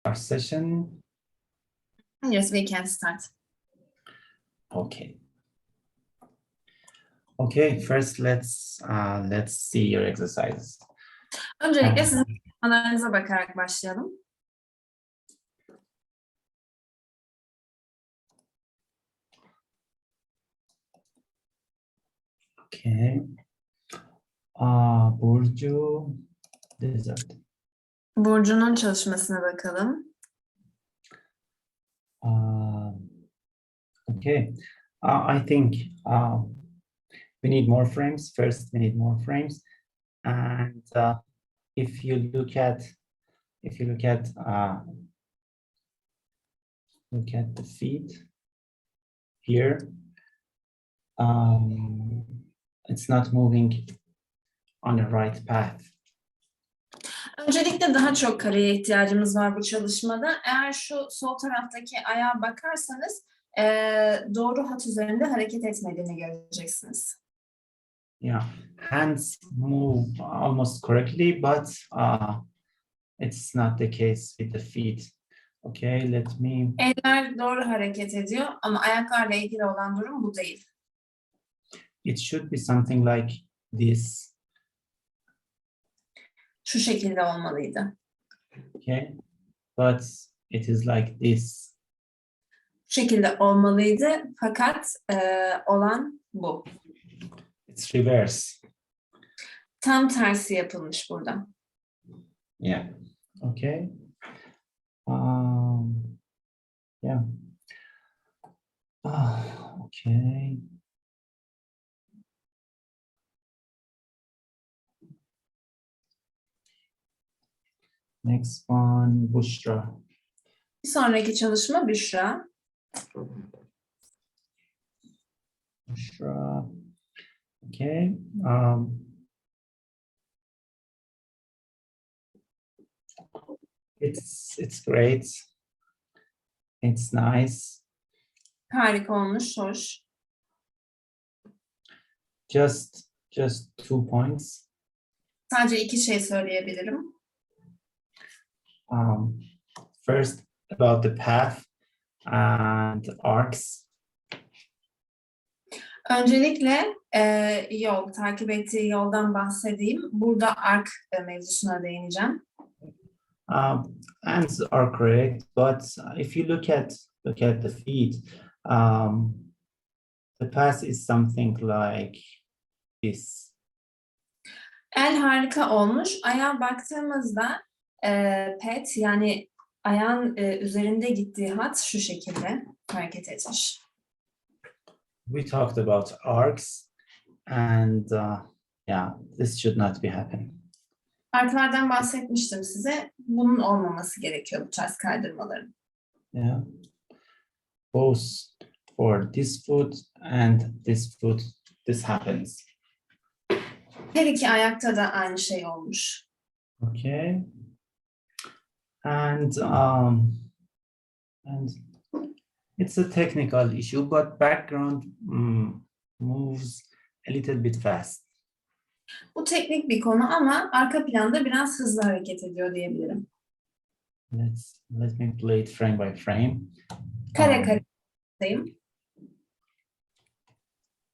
our session? Yes, we can start. Okay. Okay, first let's see your exercises. Öncelikle sizin çalışmalarınıza bakarak başlayalım. Okay. Burcu Desert. Burcu'nun çalışmasına bakalım. Okay. I think we need more frames. First, we need more frames, and if you look at the feet here, it's not moving on the right path. Öncelikle daha çok kareye ihtiyacımız var bu çalışmada. Eğer şu sol taraftaki ayağa bakarsanız doğru hat üzerinde hareket etmediğini göreceksiniz. Yeah, hands move almost correctly, but it's not the case with the feet. Okay, let me. Eller doğru hareket ediyor ama ayaklarla ilgili olan durum bu değil. It should be something like this. Şu şekilde olmalıydı. Okay, but it is like this. Şu şekilde olmalıydı fakat olan bu. It's reverse. Tam tersi yapılmış burada. Yeah. Okay. Yeah. Okay. Next one, Bushra. Bir sonraki çalışma Büşra. Bushra. Okay. It's great. It's nice. Harika olmuş, hoş. Just 2 points. Sadece iki şey söyleyebilirim. First, about the path and arcs. Öncelikle yol, takip ettiği yoldan bahsedeyim. Burada ark mevzusuna değineceğim. Hands are correct, but if you look at the feet, the path is something like this. El harika olmuş. Ayağa baktığımızda pet yani ayağın üzerinde gittiği hat şu şekilde hareket etmiş. We talked about arcs, and yeah, this should not be happening. Arklardan bahsetmiştim size. Bunun olmaması gerekiyor bu tarz kaydırmaların. Yeah. Both for this foot and this foot, this happens. Her iki ayakta da aynı şey olmuş. Okay. And it's a technical issue, but background moves a little bit fast. Bu teknik bir konu ama arka planda biraz hızlı hareket ediyor diyebilirim. Let me play it frame by frame. Kare karedeyim.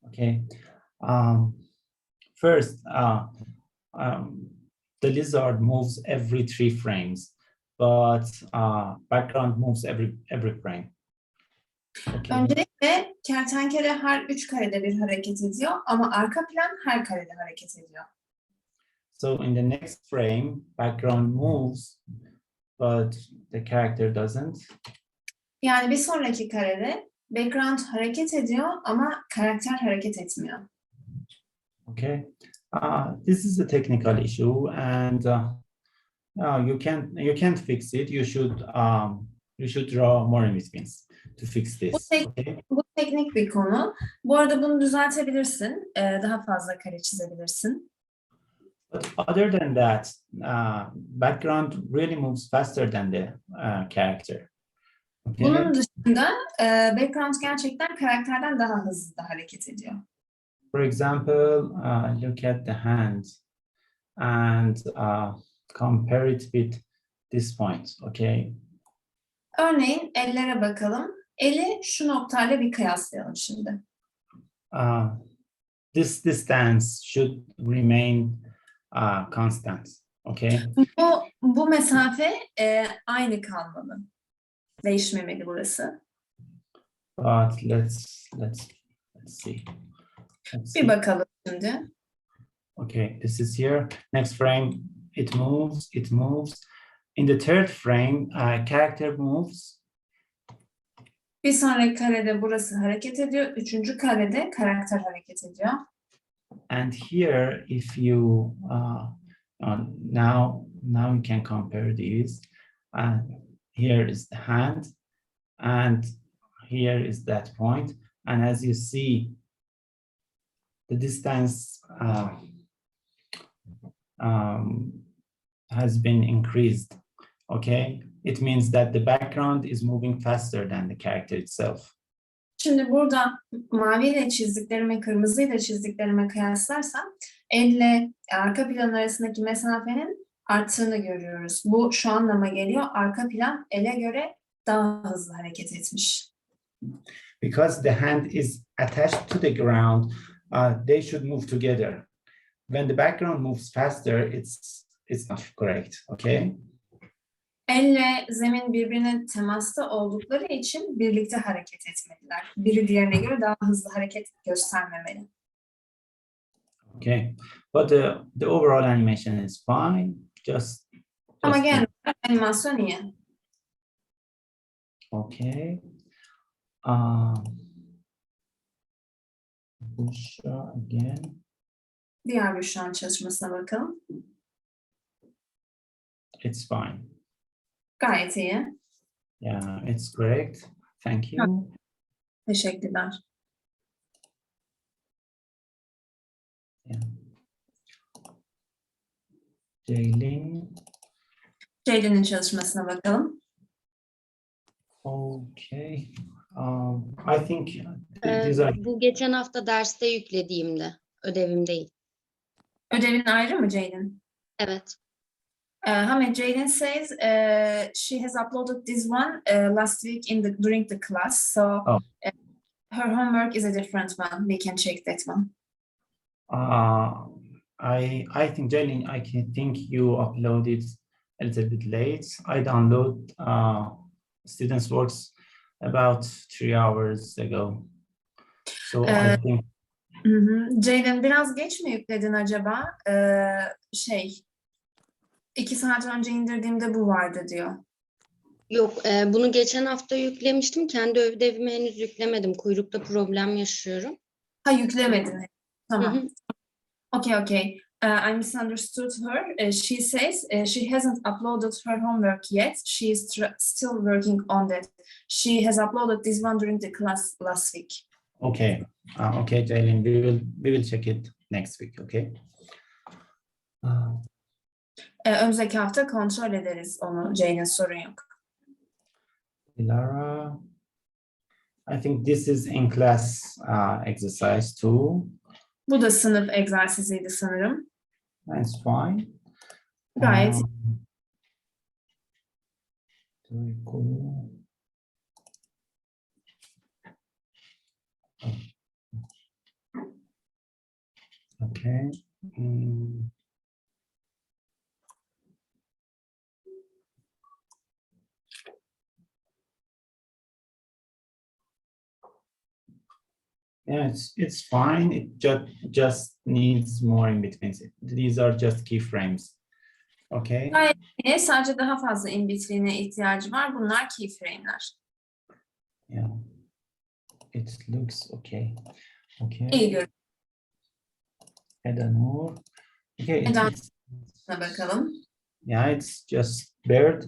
Okay. First, the lizard moves every 3 frames, but background moves every frame. Okay. Öncelikle kertenkele her 3 karede bir hareket ediyor ama arka plan her karede hareket ediyor. So in the next frame, background moves, but the character doesn't. Yani bir sonraki karede background hareket ediyor ama karakter hareket etmiyor. Okay. This is a technical issue, and you can't fix it. You should draw more in-betweens to fix this. Okay? Bu teknik bir konu. Bu arada bunu düzeltebilirsin. Daha fazla kare çizebilirsin. But other than that, background really moves faster than the character. Okay? Bunun dışında background gerçekten karakterden daha hızlı da hareket ediyor. For example, look at the hand and compare it with this point, okay? Örneğin ellere bakalım. Eli şu noktayla bir kıyaslayalım şimdi. This distance should remain constant. Okay. Bu mesafe aynı kalmalı. Değişmemeli burası. But let's see. Bir bakalım şimdi. Okay, this is here. Next frame, it moves, it moves. In the third frame, character moves. Bir sonraki karede burası hareket ediyor. Üçüncü karede karakter hareket ediyor. And here, if you now you can compare these. Here is the hand, and here is that point. And as you see, the distance has been increased. Okay, it means that the background is moving faster than the character itself. Şimdi burada maviyle çizdiklerimi, kırmızıyla çizdiklerime kıyaslarsam elle arka plan arasındaki mesafenin arttığını görüyoruz. Bu şu anlama geliyor. Arka plan ele göre daha hızlı hareket etmiş. Because the hand is attached to the ground, they should move together. When the background moves faster, it's not correct. Okay. Elle zemin birbirine temasta oldukları için birlikte hareket etmeliler. Biri diğerine göre daha hızlı hareket göstermemeli. Okay, but the overall animation is fine. Ama genel olarak animasyon iyi. Okay. Büşra again. Diğer Büşra'nın çalışmasına bakalım. It's fine. Gayet iyi. Yeah, it's correct. Thank you. Teşekkürler. Yeah. Ceylin. Ceylin'in çalışmasına bakalım. Okay. I think these are... Bu geçen hafta derste yüklediğimde, ödevim değil. Ödevin ayrı mı Ceylin? Evet. Hamed, Ceylin says she has uploaded this one last week during the class, so her homework is a different one. We can check that one. I think Ceylin, I can think you uploaded a little bit late. I download students' works about 3 hours ago. So I think... Ceylin, biraz geç mi yükledin acaba? 2 saat önce indirdiğimde bu vardı diyor. Yok, bunu geçen hafta yüklemiştim. Kendi ödevimi henüz yüklemedim. Kuyrukta problem yaşıyorum. Ha, yüklemedin. Tamam. Hı hı. Okay. I misunderstood her. She says she hasn't uploaded her homework yet. She is still working on that. She has uploaded this one during the class last week. Okay. Okay, Ceylin, we will check it next week. Okay. Önümüzdeki hafta kontrol ederiz onu. Ceylin, sorun yok. Lara, I think this is in class exercise 2. Bu da sınıf egzersiziydi sanırım. That's fine. Gayet. Okay. Yeah, it's fine. It just needs more in between. These are just keyframes. Okay. Gayet iyi. Sadece daha fazla in between'e ihtiyacı var. Bunlar keyframe'ler. Yeah. It looks okay. Okay. İyi görünüyor. Edanur. Okay. Bakalım. Yeah, it's just bird.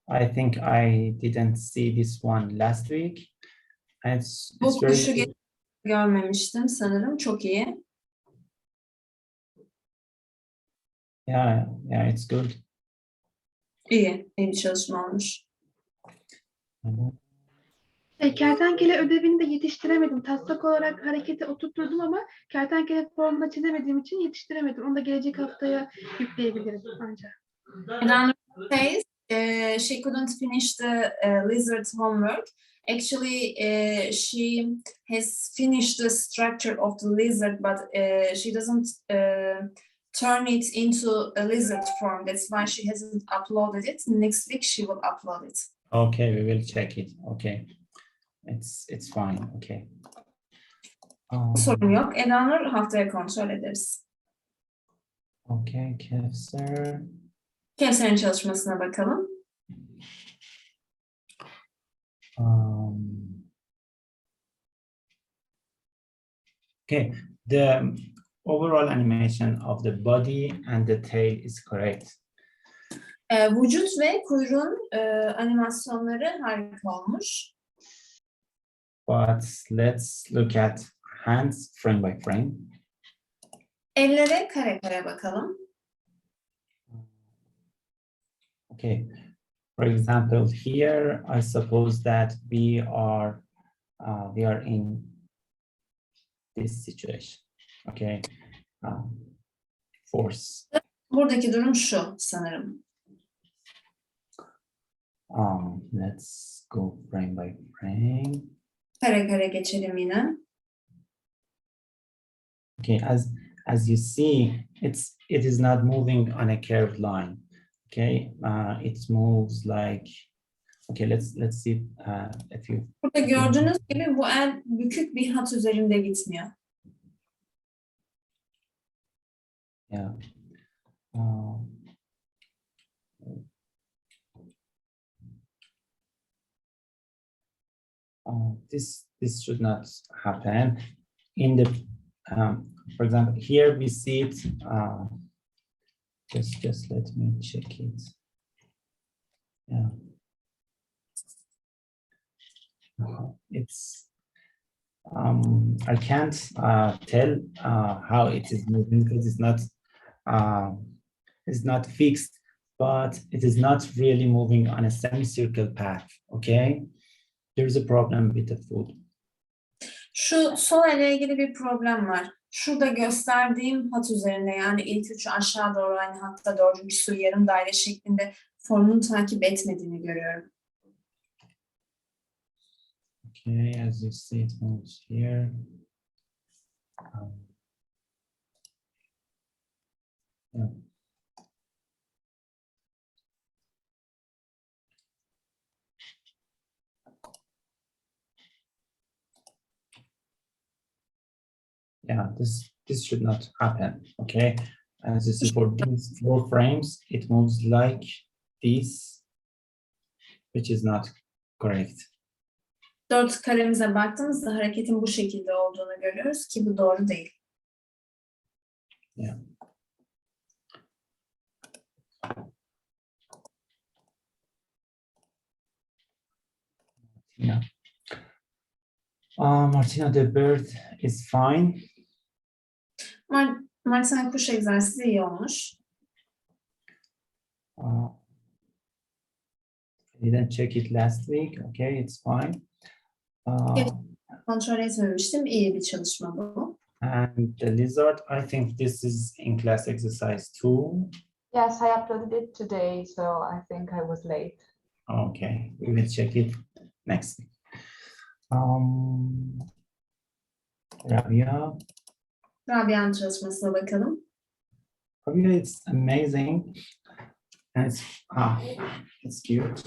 I think I didn't see this one last week. It's Bu very kuşu görmemiştim sanırım. Çok iyi. yeah, it's good. İyi bir çalışma olmuş. Kertenkele ödevini de yetiştiremedim. Taslak olarak hareketi oturtturdum ama kertenkele formuna çizemediğim için yetiştiremedim. Onu da gelecek haftaya yükleyebiliriz ancak. Edanur says She couldn't finish the lizard homework. Actually, she has finished the structure of the lizard, but she doesn't turn it into a lizard form. That's why she hasn't uploaded it. Next week she will upload it. Okay, we will check it. Okay, it's fine. Okay. Sorun yok. Elanur haftaya kontrol ederiz. Okay, Kevser. Kevser'in çalışmasına bakalım. Okay, the overall animation of the body and the tail is correct. Vücut ve kuyruğun animasyonları harika olmuş. But let's look at hands frame by frame. Ellere kare kare bakalım. Okay, for example, here I suppose that we are in this situation. Okay, force. Buradaki durum şu sanırım. Let's go frame by frame. Kare kare geçelim yine. Okay, as you see, it is not moving on a curved line. Okay, it moves like. Okay, let's see a few. Burada gördüğünüz gibi bu el bükük bir hat üzerinde gitmiyor. Yeah. This should not happen. In the for example, here we see it. Just let me check it. Yeah. It's I can't tell how it is moving because it's not fixed, but it is not really moving on a semicircle path. Okay, there is a problem with the foot. Şu sol elle ilgili bir problem var. Şurada gösterdiğim hat üzerinde, yani ilk üçü aşağı doğru aynı hatta dördüncüsü yarım daire şeklinde formunu takip etmediğini görüyorum. Okay, as you see, it moves here. Yeah. Yeah, this should not happen. Okay, as you see, for these 4 frames, it moves like this, which is not correct. Dört karemize baktığımızda hareketin bu şekilde olduğunu görüyoruz ki bu doğru değil. Yeah. Yeah. Martina, the bird is fine. Martina kuş egzersizi iyi olmuş. I didn't check it last week. Okay, it's fine. Kontrol etmemiştim. İyi bir çalışma bu. And the lizard, I think this is in class exercise 2. Yes, I uploaded it today, so I think I was late. Okay, we will check it next week. Rabia. Rabia'nın çalışmasına bakalım. Rabia, it's amazing. And it's cute.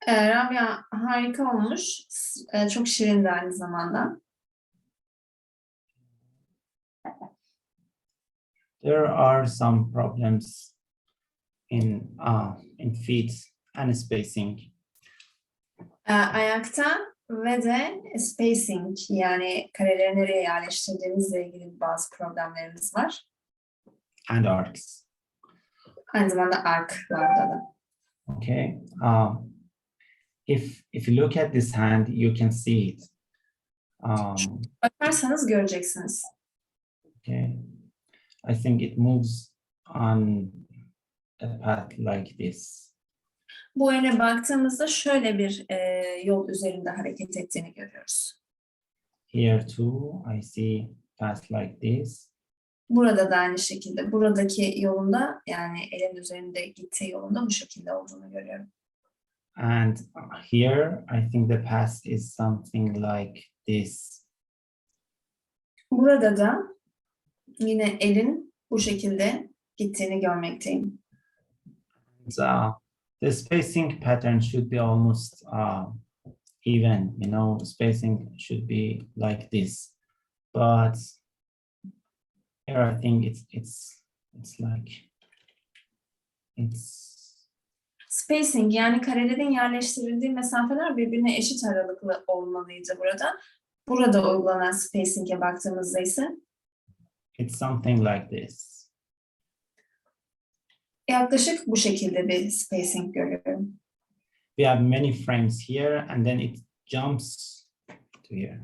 Rabia harika olmuş. Çok şirin de aynı zamanda. There are some problems in feet and spacing. Ayakta ve de spacing, yani kareleri nereye yerleştirdiğimizle ilgili bazı problemlerimiz var. And arcs. Aynı zamanda arklarda da. Okay. If you look at this hand, you can see it. Bakarsanız göreceksiniz. Okay. I think it moves on a path like this. Bu ele baktığımızda şöyle bir yol üzerinde hareket ettiğini görüyoruz. Here too, I see path like this. Burada da aynı şekilde. Buradaki yolunda yani elin üzerinde gittiği yolunda bu şekilde olduğunu görüyorum. And here, I think the past is something like this. Burada da yine elin bu şekilde gittiğini görmekteyim. The spacing pattern should be almost even, you know, spacing should be like this. But here I think it's Spacing yani karelerin yerleştirildiği mesafeler birbirine eşit aralıklı olmalıydı burada. Burada uygulanan spacing'e baktığımızda ise it's something like this. yaklaşık bu şekilde bir spacing görüyorum. We have many frames here and then it jumps to here.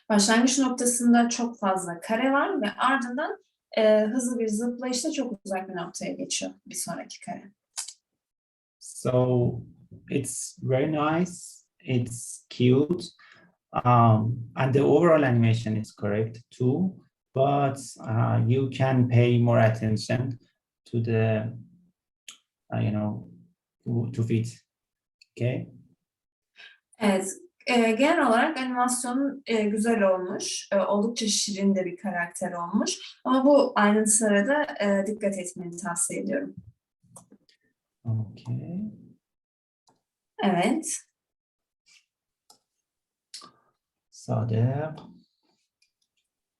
Başlangıç noktasında çok fazla kare var ve ardından hızlı bir zıplayışla çok uzak bir noktaya geçiyor bir sonraki kare. So it's very nice, it's cute, and the overall animation is correct too, but you can pay more attention to the, you know, to fit, okay? Evet, genel olarak animasyon güzel olmuş, oldukça şirin de bir karakter olmuş. Ama bu ayrıntılara da dikkat etmeni tavsiye ediyorum. Okay. Evet. Sade.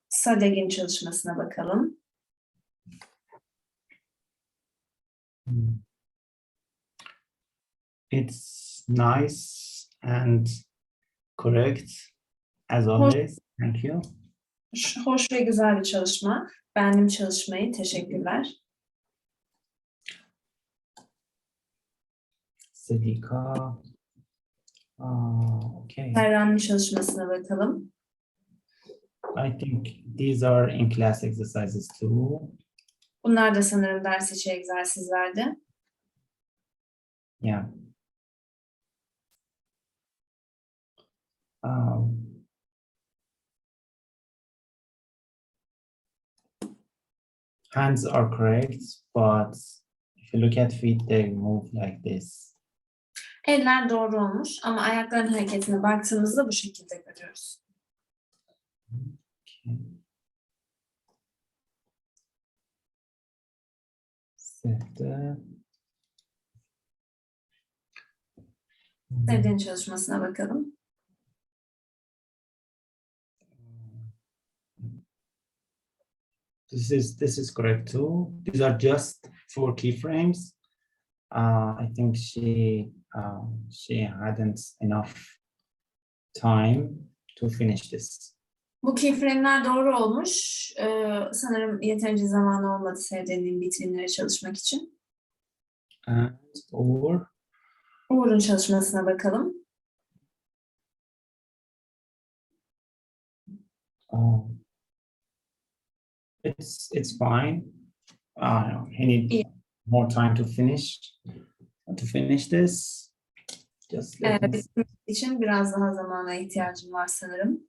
Sadeg'in çalışmasına bakalım. It's nice and correct as always. Thank you. Hoş ve güzel bir çalışma. Beğendim çalışmayı. Teşekkürler. Sedika. Okay. Serra'nın çalışmasına bakalım. I think these are in class exercises too. Bunlar da sanırım ders içi egzersizlerdi. Yeah. Hands are correct, but if you look at feet, they move like this. Eller doğru olmuş ama ayakların hareketine baktığımızda bu şekilde görüyoruz. Okay. Sette. Sevdiğin çalışmasına bakalım. This is correct too. These are just 4 keyframes. I think she hadn't enough time to finish this. Bu keyframe'ler doğru olmuş. Sanırım yeterince zamanı olmadı sevdiğinin vitrinlere çalışmak için. And Uğur'un çalışmasına bakalım. It's fine. He need more time to finish this. Just let me Bitirmek için biraz daha zamana ihtiyacım var sanırım.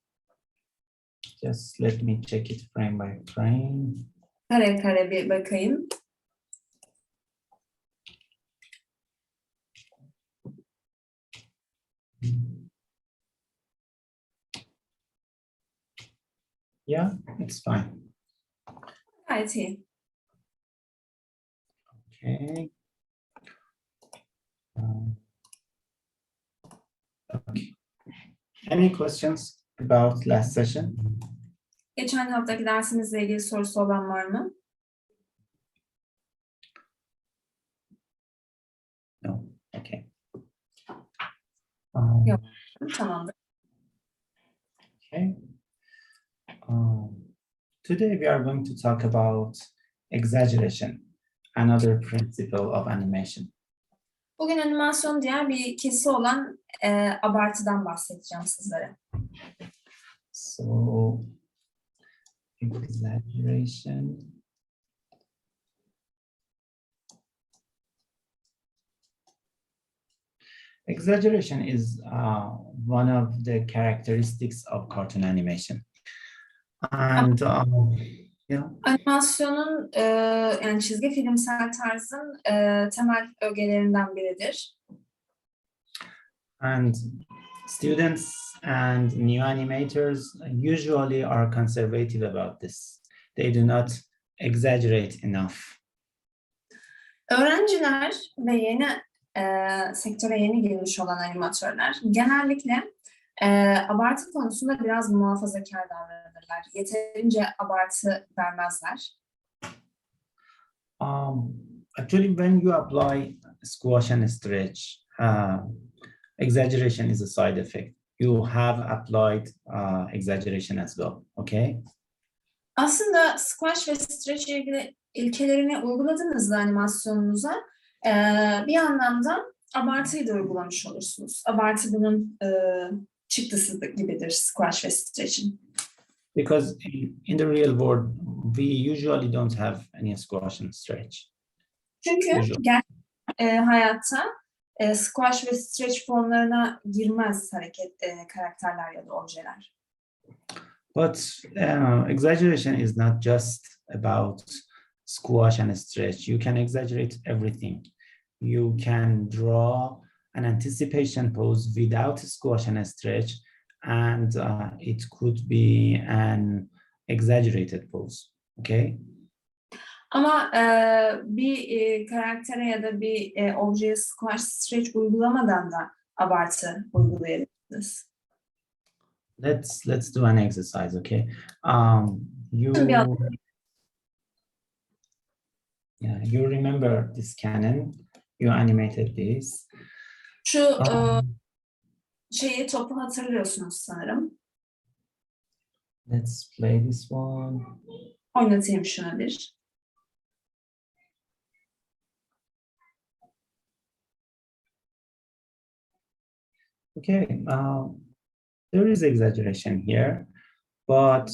check it frame by frame. Kare kare bir bakayım. Yeah, it's fine. Gayet iyi. Okay. Okay. Any questions about last session? Geçen haftaki dersimizle ilgili sorusu olan var mı? No. Okay. Yok. Tamamdır. Okay. Today we are going to talk about exaggeration, another principle of animation. Bugün animasyon diğer bir kesi olan abartıdan bahsedeceğim sizlere. So, exaggeration. Exaggeration is one of the characteristics of cartoon animation. And Yeah. Animasyonun yani çizgi filmsel tarzın temel ögelerinden biridir. And students and new animators usually are conservative about this. They do not exaggerate enough. Öğrenciler ve sektöre yeni girmiş olan animatörler genellikle abartı konusunda biraz muhafazakar davranırlar. Yeterince abartı vermezler. Actually, when you apply squash and stretch, exaggeration is a side effect. You have applied exaggeration as well, okay? Aslında squash ve stretch ile ilgili ilkelerini uyguladığınızda animasyonunuza bir anlamda abartıyı da uygulamış olursunuz. Abartı bunun çıktısı gibidir squash ve stretch'in. Because in the real world, we usually don't have any squash and stretch. Çünkü Usually. hayatta squash ve stretch formlarına girmez karakterler ya da objeler. But exaggeration is not just about squash and stretch. You can exaggerate everything. You can draw an anticipation pose without squash and stretch, and it could be an exaggerated pose, okay? Ama bir karaktere ya da bir objeye squash stretch uygulamadan da abartı uygulayabilirsiniz. Let's do an exercise, okay? You remember this cannon? You animated this. Şu topu hatırlıyorsunuz sanırım. Let's play this one. Oynatayım şunu bir. Okay, there is exaggeration here, but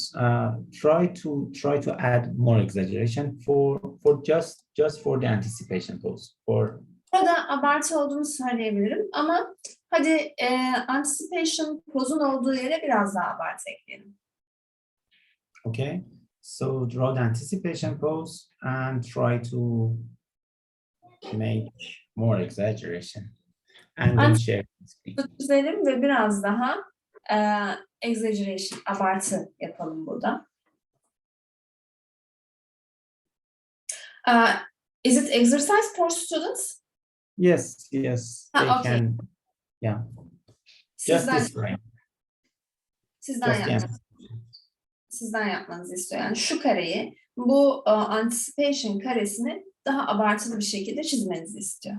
try to add more exaggeration for just for the anticipation pose. Burada abartı olduğunu söyleyebilirim ama hadi anticipation pozun olduğu yere biraz daha abartı ekleyelim. Okay, so draw the anticipation pose and try to make more exaggeration. And then share the screen. Çizelim ve biraz daha exaggeration, abartı yapalım burada. Is it exercise for students? Yes, they okay. can, yeah. Just this frame. Sizden yapmanızı istiyor. Yani şu kareyi, bu anticipation karesini daha abartılı bir şekilde çizmenizi istiyor.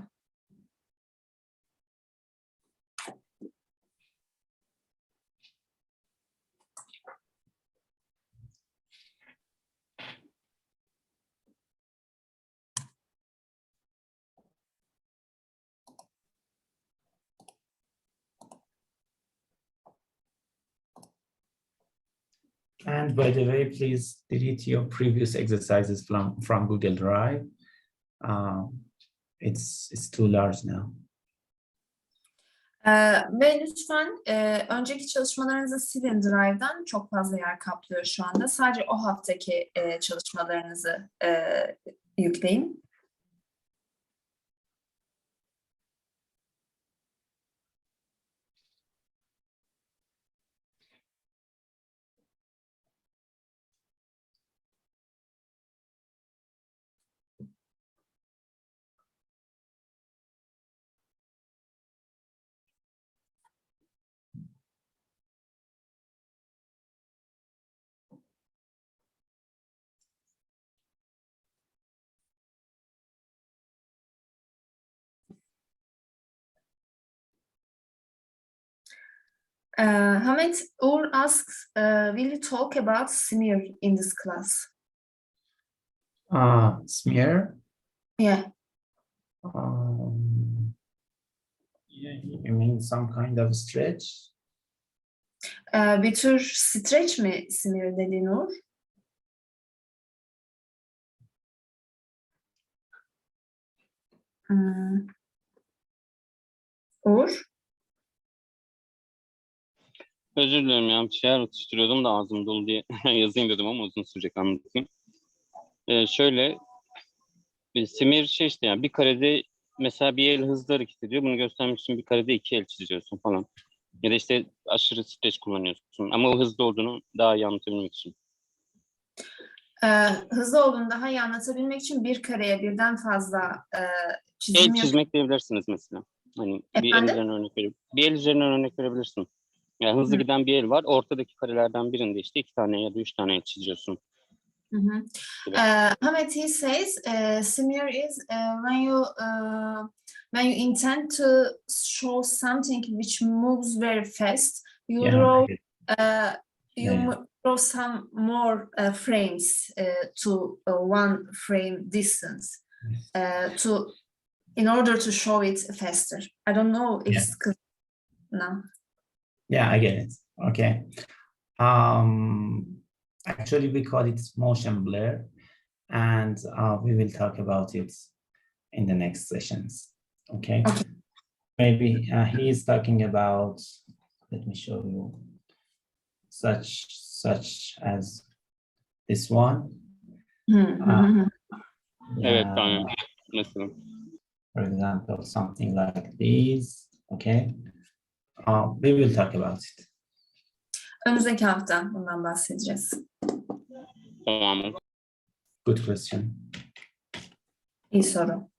And by the way, please delete your previous exercises from Google Drive. It's too large now. Ve lütfen önceki çalışmalarınızı silin Drive'dan. Çok fazla yer kaplıyor şu anda. Sadece o haftaki çalışmalarınızı yükleyin. Hamet Uğur asks, will you talk about smear in this class? Smear? Yeah. You mean some kind of stretch? Bir tür stretch mi smear dediğin Uğur? Uğur? Özür dilerim ya, bir şeyler atıştırıyordum da ağzım dolu diye yazayım dedim ama uzun sürecek, anlatayım. Şöyle simir şey işte yani bir karede mesela bir el hızlı hareket ediyor. Bunu göstermek için bir karede iki el çiziyorsun falan. Ya da işte aşırı streç kullanıyorsun. Ama o hızlı olduğunu daha iyi anlatabilmek için. Hızlı olduğunu daha iyi anlatabilmek için bir kareye birden fazla çizim El yap. çizmek diyebilirsiniz mesela. Hani bir el Efendim? üzerinden bir el üzerinden örnek verebilirsin. Yani hızlı Hı. giden bir el var. Ortadaki karelerden birinde işte 2 tane ya da 3 tane el çiziyorsun. Mhm. gibi. Hamet, he says, smear is when you intend to show something which moves very fast, you Yeah, draw yeah, yeah. draw some more frames to one frame distance in order to show it faster. I don't know if Yeah. it's now. Yeah, I get it. Okay. Actually, we call it motion blur, and we will talk about it in the next sessions. Okay. Okay. Maybe he is talking about. Let me show you. Such as this one. Mhm. Evet, Yeah, aynen. Mesela. for example, something like these. Okay. We will talk about it. Önümüzdeki hafta bundan bahsedeceğiz. Tamam. Good question. İyi soru.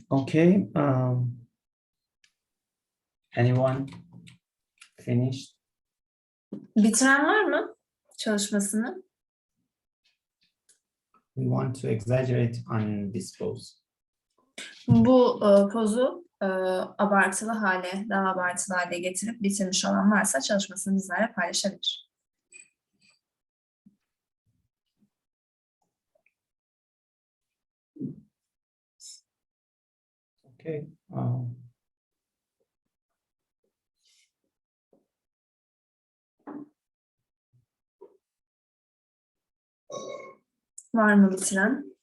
Okay. Anyone finished? Bitiren var mı çalışmasını? We want to exaggerate on this pose. Bu pozu abartılı hale, daha abartılı hale getirip bitirmiş olan varsa çalışmasını bizlerle paylaşabilir. Okay. Var mı bitiren?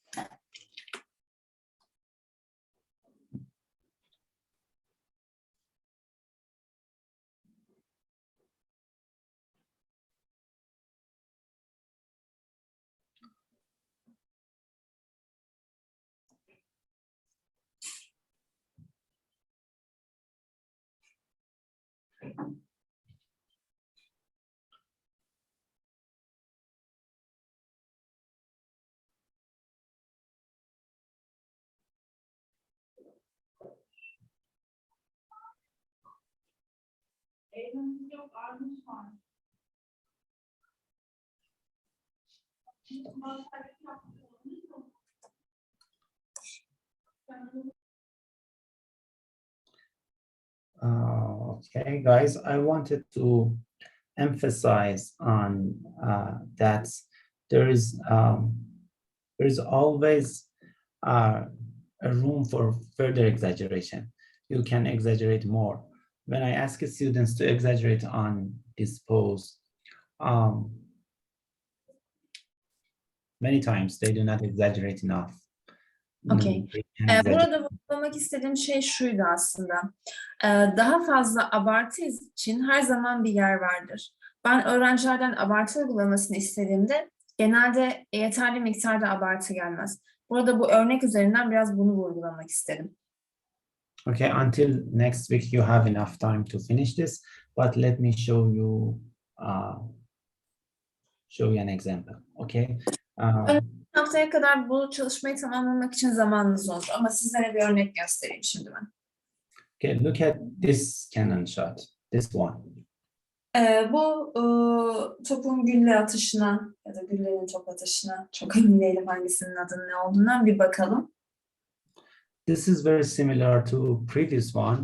Okay, guys, I wanted to emphasize on that there is always a room for further exaggeration. You can exaggerate more. When I ask students to exaggerate on this pose, many times they do not exaggerate enough. Okay. They can exaggerate. Burada vurgulamak istediğim şey şuydu aslında. Daha fazla abartı için her zaman bir yer vardır. Ben öğrencilerden abartı uygulamasını istediğimde genelde yeterli miktarda abartı gelmez. Burada bu örnek üzerinden biraz bunu vurgulamak istedim. Okay, until next week you have enough time to finish this, but let me show you an example. Okay. Haftaya kadar bu çalışmayı tamamlamak için zamanınız olur ama sizlere bir örnek göstereyim şimdi ben. Okay, look at this cannon shot, this one. Bu topun gülle atışına ya da güllenin top atışına çok emin değilim hangisinin adının ne olduğundan bir bakalım. This is very similar to previous one.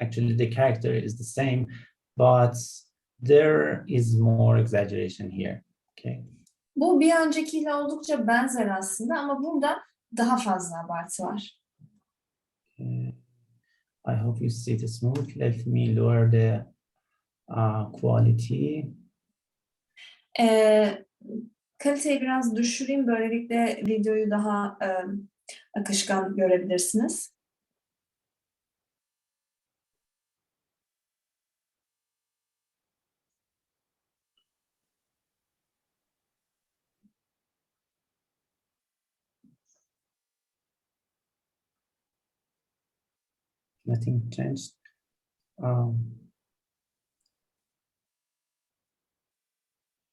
Actually, the character is the same, but there is more exaggeration here. Okay. Bu bir öncekiyle oldukça benzer aslında ama burada daha fazla abartı var. I hope you see it smooth. Let me lower the quality. Kaliteyi biraz düşüreyim. Böylelikle videoyu daha akışkan görebilirsiniz. Nothing changed.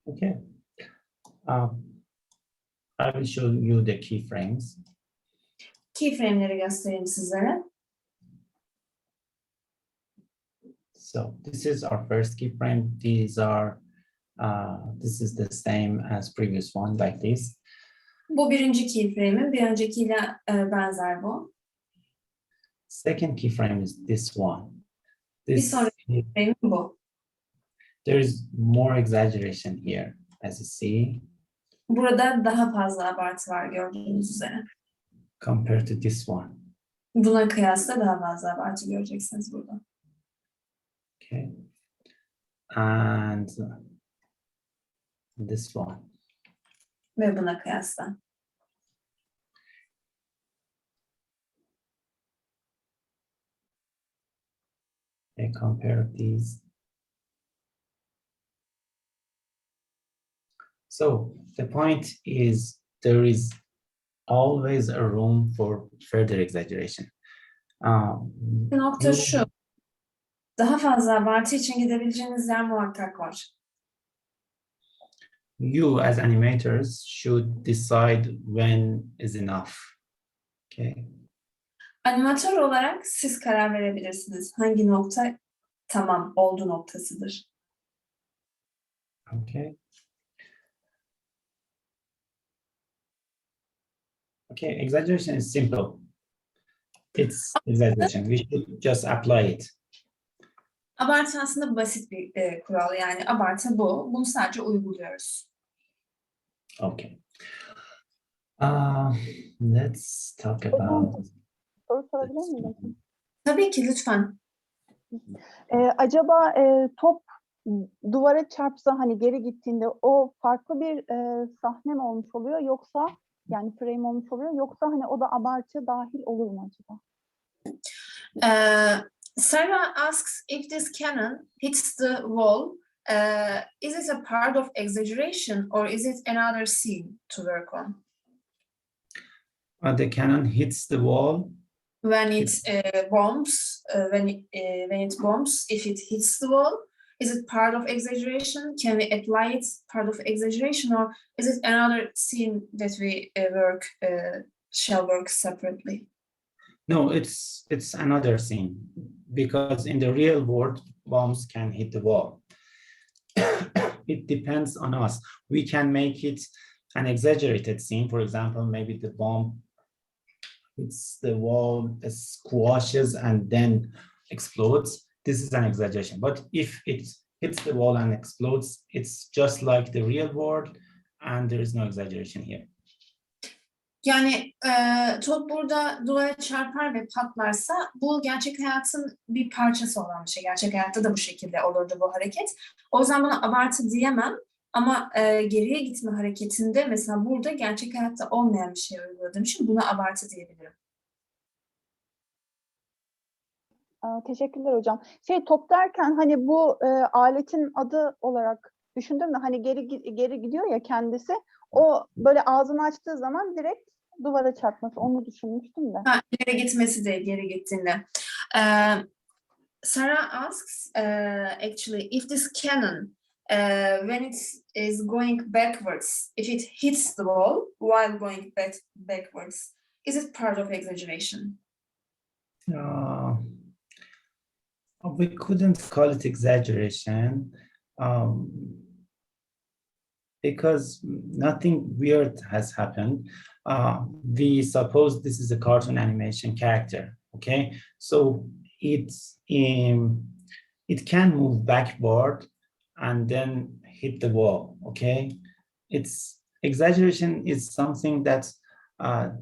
Okay. I will show you the keyframes. Keyframe'leri göstereyim sizlere. So this is our first keyframe. This is the same as previous one, like this. Bu birinci keyframe'im. Bir öncekiyle benzer bu. Second keyframe is this one. Bir sonraki keyframe'im bu. There is more exaggeration here, as you see, Burada daha fazla abartı var gördüğünüz üzere. compared to this one. Buna kıyasla daha fazla abartı göreceksiniz burada. Okay. And this one. Ve buna kıyasla. Okay, compare these. So the point is there is always a room for further exaggeration. Nokta şu. Daha fazla abartı için gidebileceğiniz yer muhakkak var. You as animators should decide when is enough. Okay. Animatör olarak siz karar verebilirsiniz. Hangi nokta tamam oldu noktasıdır. Okay. Okay, exaggeration is simple. It's exaggeration. We should just apply it. Abartı aslında basit bir kural. Yani abartı bu. Bunu sadece uyguluyoruz. Okay. Let's talk about. Soru sorabilir miyim? Tabii ki lütfen. Acaba top duvara çarpsa hani geri gittiğinde o farklı bir sahne mi olmuş oluyor yoksa yani frame olmuş oluyor yoksa hani o da abartıya dahil olur mu acaba? Sarah asks if this cannon hits the wall, is it a part of exaggeration or is it another scene to work on? The cannon hits the wall. When it bombs, when it bombs, if it hits the wall, is it part of exaggeration? Can we apply it part of exaggeration, or is it another scene that we shall work separately? No, it's another scene because in the real world, bombs can hit the wall. It depends on us. We can make it an exaggerated scene. For example, maybe the bomb hits the wall, squashes, and then explodes. This is an exaggeration. But if it hits the wall and explodes, it's just like the real world, and there is no exaggeration here. Yani top burada duvara çarpar ve patlarsa bu gerçek hayatın bir parçası olan bir şey. Gerçek hayatta da bu şekilde olurdu bu hareket. O yüzden buna abartı diyemem. Ama geriye gitme hareketinde mesela burada gerçek hayatta olmayan bir şey uyguladığım için buna abartı diyebilirim. Teşekkürler hocam. Top derken hani bu aletin adı olarak düşündüm de hani geri gidiyor ya kendisi. O böyle ağzını açtığı zaman direkt duvara çarpması. Onu düşünmüştüm de. İleri gitmesi de geri gittiğinde. Sarah asks actually if this cannon when it is going backwards, if it hits the wall while going backwards, is it part of exaggeration? We couldn't call it exaggeration because nothing weird has happened. We suppose this is a cartoon animation character, okay? So it can move backward and then hit the wall, okay? It's exaggeration is something that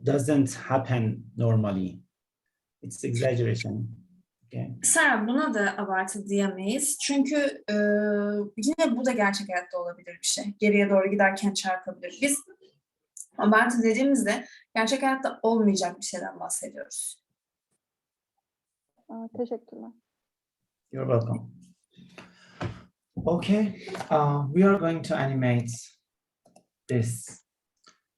doesn't happen normally. It's exaggeration. Okay. Sarah, buna da abartı diyemeyiz. Çünkü yine bu da gerçek hayatta olabilir bir şey. Geriye doğru giderken çarpabilir. Biz abartı dediğimizde gerçek hayatta olmayacak bir şeyden bahsediyoruz. Teşekkürler. You're welcome. Okay, we are going to animate this.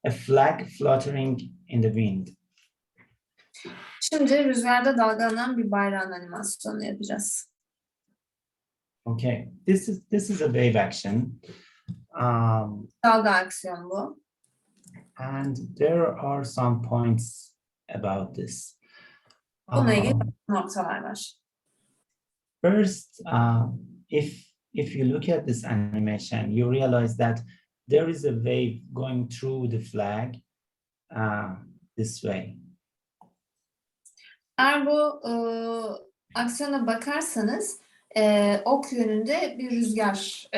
A flag fluttering in the wind. Şimdi rüzgarda dalgalanan bir bayrağın animasyonunu yapacağız. Okay, this is a wave action. Dalga aksiyon bu. And there are some points about this. Bununla ilgili Um, noktalar var. First, if you look at this animation, you realize that there is a wave going through the flag this way. Eğer bu aksiyona bakarsanız ok yönünde bir rüzgar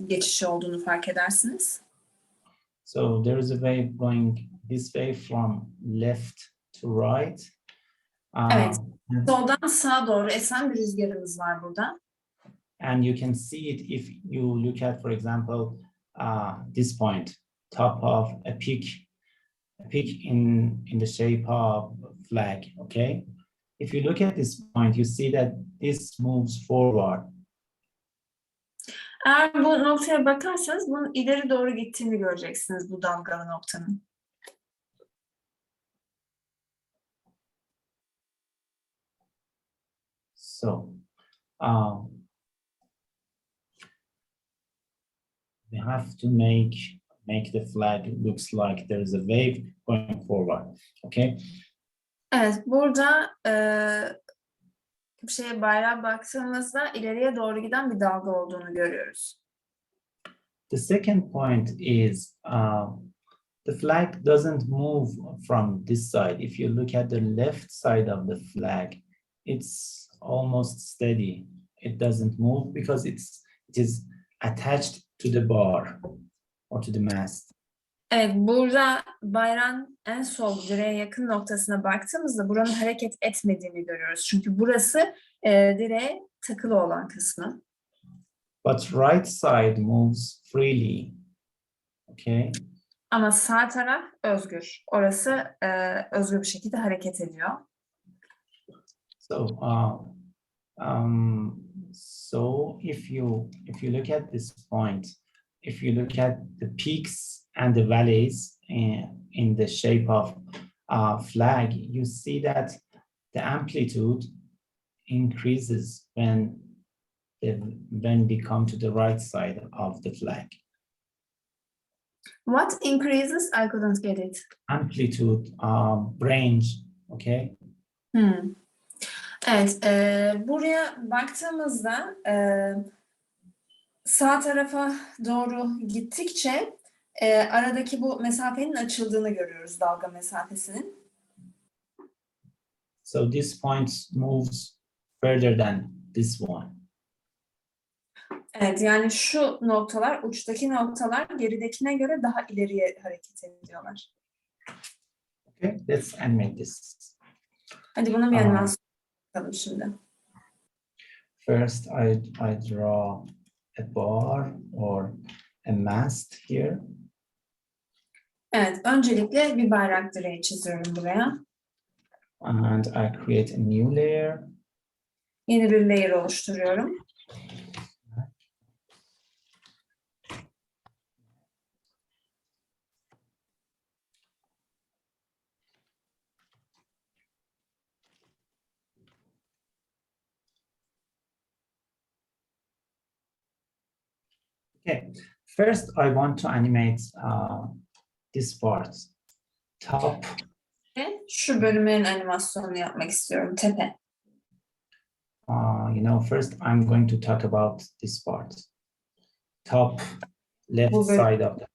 geçişi olduğunu fark edersiniz. So there is a wave going this way from left to right. Evet. Soldan sağa doğru esen bir rüzgarımız var burada. And you can see it if you look at, for example, this point, top of a peak in the shape of flag. Okay, if you look at this point, you see that this moves forward. Eğer bu noktaya bakarsanız bunun ileri doğru gittiğini göreceksiniz bu dalgalı noktanın. So we have to make the flag looks like there is a wave going forward. Okay. Evet, burada bayrağa baktığımızda ileriye doğru giden bir dalga olduğunu görüyoruz. The second point is the flag doesn't move from this side. If you look at the left side of the flag, it's almost steady. It doesn't move because it is attached to the bar or to the mast. Evet, burada bayrağın en sol direğe yakın noktasına baktığımızda buranın hareket etmediğini görüyoruz. Çünkü burası direğe takılı olan kısmı. But right side moves freely. Okay. Ama sağ taraf özgür. Orası özgür bir şekilde hareket ediyor. So if you look at this point, if you look at the peaks and the valleys in the shape of flag, you see that the amplitude increases when we come to the right side of the flag. What increases? I couldn't get it. Amplitude, range, okay? Evet, buraya baktığımızda sağ tarafa doğru gittikçe aradaki bu mesafenin açıldığını görüyoruz, dalga mesafesinin. So this point moves further than this one. Evet, yani şu noktalar, uçtaki noktalar geridekine göre daha ileriye hareket ediyorlar. Okay, let's animate this. Hadi bunun bir animasyonu bakalım şimdi. First, I draw a bar or a mast here. Evet, öncelikle bir bayrak direği çiziyorum buraya. And I create a new layer. Yeni bir layer oluşturuyorum. Okay, first I want to animate this part, top. Şu bölümlerin animasyonunu yapmak istiyorum, tepe. First I'm going to talk about this part, top left side of the.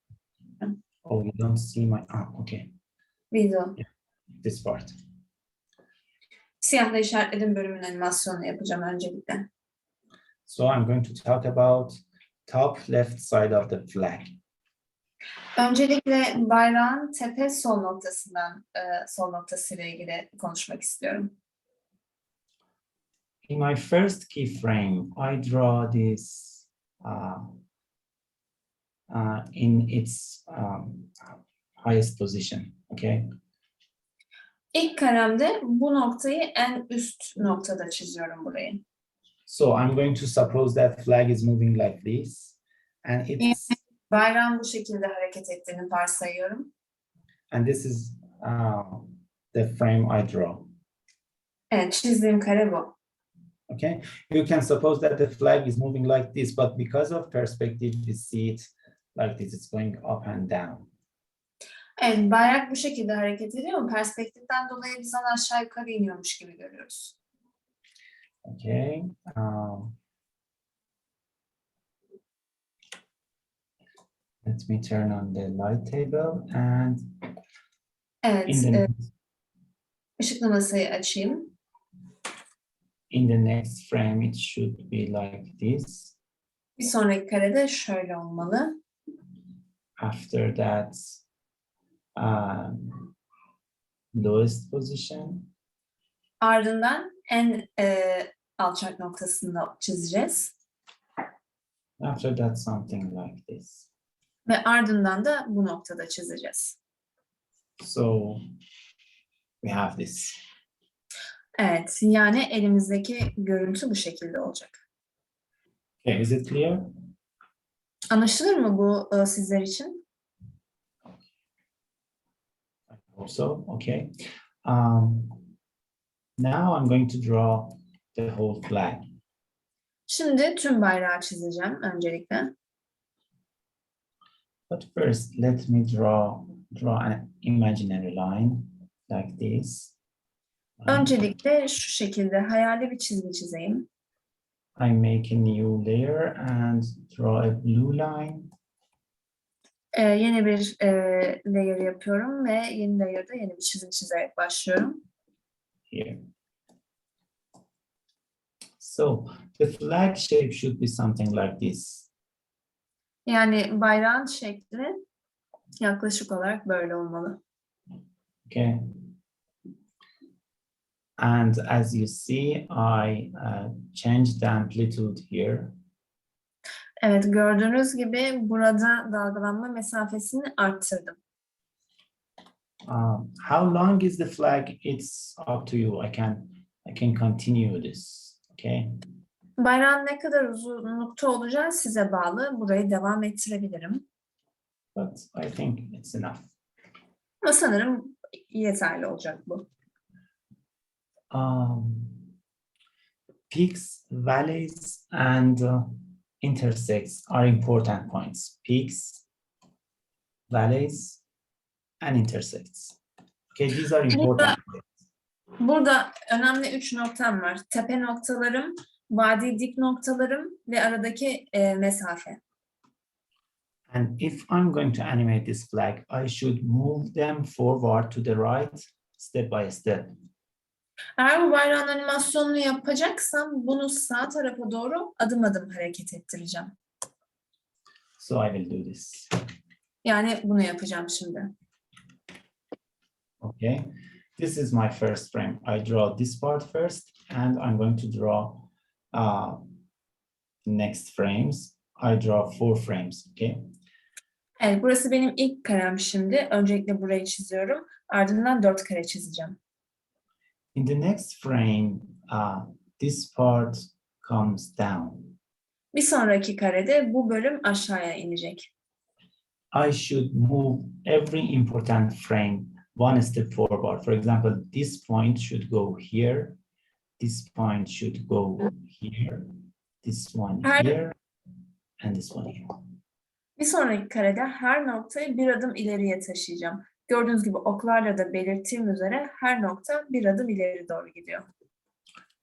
Oh, you don't see my. Okay. Video. This part. Siyahla işaretlediğim bölümün animasyonunu yapacağım öncelikle. So I'm going to talk about top left side of the flag. Öncelikle bayrağın tepe sol noktasıyla ilgili konuşmak istiyorum. In my first keyframe, I draw this in its highest position. Okay. İlk karemde bu noktayı en üst noktada çiziyorum burayı. So I'm going to suppose that flag is moving like this, and it's. Bayrağın bu şekilde hareket ettiğini varsayıyorum. And this is the frame I draw. Evet, çizdiğim kare bu. Okay, you can suppose that the flag is moving like this, but because of perspective, we see it like this. It's going up and down. Evet, bayrak bu şekilde hareket ediyor ama perspektiften dolayı biz onu aşağı yukarı iniyormuş gibi görüyoruz. Okay. Let me turn on the light table and Evet, in the ışıklamasıyı açayım. in the next frame it should be like this. Bir sonraki karede şöyle olmalı. After that, lowest position. Ardından en alçak noktasında çizeceğiz. After that, something like this. Ve ardından da bu noktada çizeceğiz. So we have this. Evet, yani elimizdeki görüntü bu şekilde olacak. Okay, is it clear? Anlaşılır mı bu sizler için? Also, okay. Now I'm going to draw the whole flag. Şimdi tüm bayrağı çizeceğim öncelikle. But first, let me draw an imaginary line like this. Öncelikle şu şekilde hayali bir çizgi çizeyim. I make a new layer and draw a blue line. Yeni bir layer yapıyorum ve yeni layer'da yeni bir çizgi çizerek başlıyorum. Here. So the flag shape should be something like this. Yani bayrağın şekli yaklaşık olarak böyle olmalı. Okay. And as you see, I changed the amplitude here. Evet, gördüğünüz gibi burada dalgalanma mesafesini arttırdım. How long is the flag? It's up to you. I can continue this. Okay. Bayrağın ne kadar uzunlukta olacağı size bağlı. Burayı devam ettirebilirim. But I think it's enough. Ama sanırım yeterli olacak bu. Peaks, valleys, and intersects are important points. Peaks, valleys, and intersects. Okay, these are important. Burada önemli 3 noktam var. Tepe noktalarım, vadi dip noktalarım ve aradaki mesafe. And if I'm going to animate this flag, I should move them forward to the right, step by step. Eğer bu bayrağın animasyonunu yapacaksam bunu sağ tarafa doğru adım adım hareket ettireceğim. So I will do this. Yani bunu yapacağım şimdi. Okay, this is my first frame. I draw this part first, and I'm going to draw next frames. I draw 4 frames. Okay. Evet, burası benim ilk karem şimdi. Öncelikle burayı çiziyorum. Ardından 4 kare çizeceğim. In the next frame, this part comes down. Bir sonraki karede bu bölüm aşağıya inecek. I should move every important frame one step forward. For example, this point should go here. This point should go here. This one here. And this one here. Bir sonraki karede her noktayı bir adım ileriye taşıyacağım. Gördüğünüz gibi oklarla da belirttiğim üzere her nokta bir adım ileri doğru gidiyor.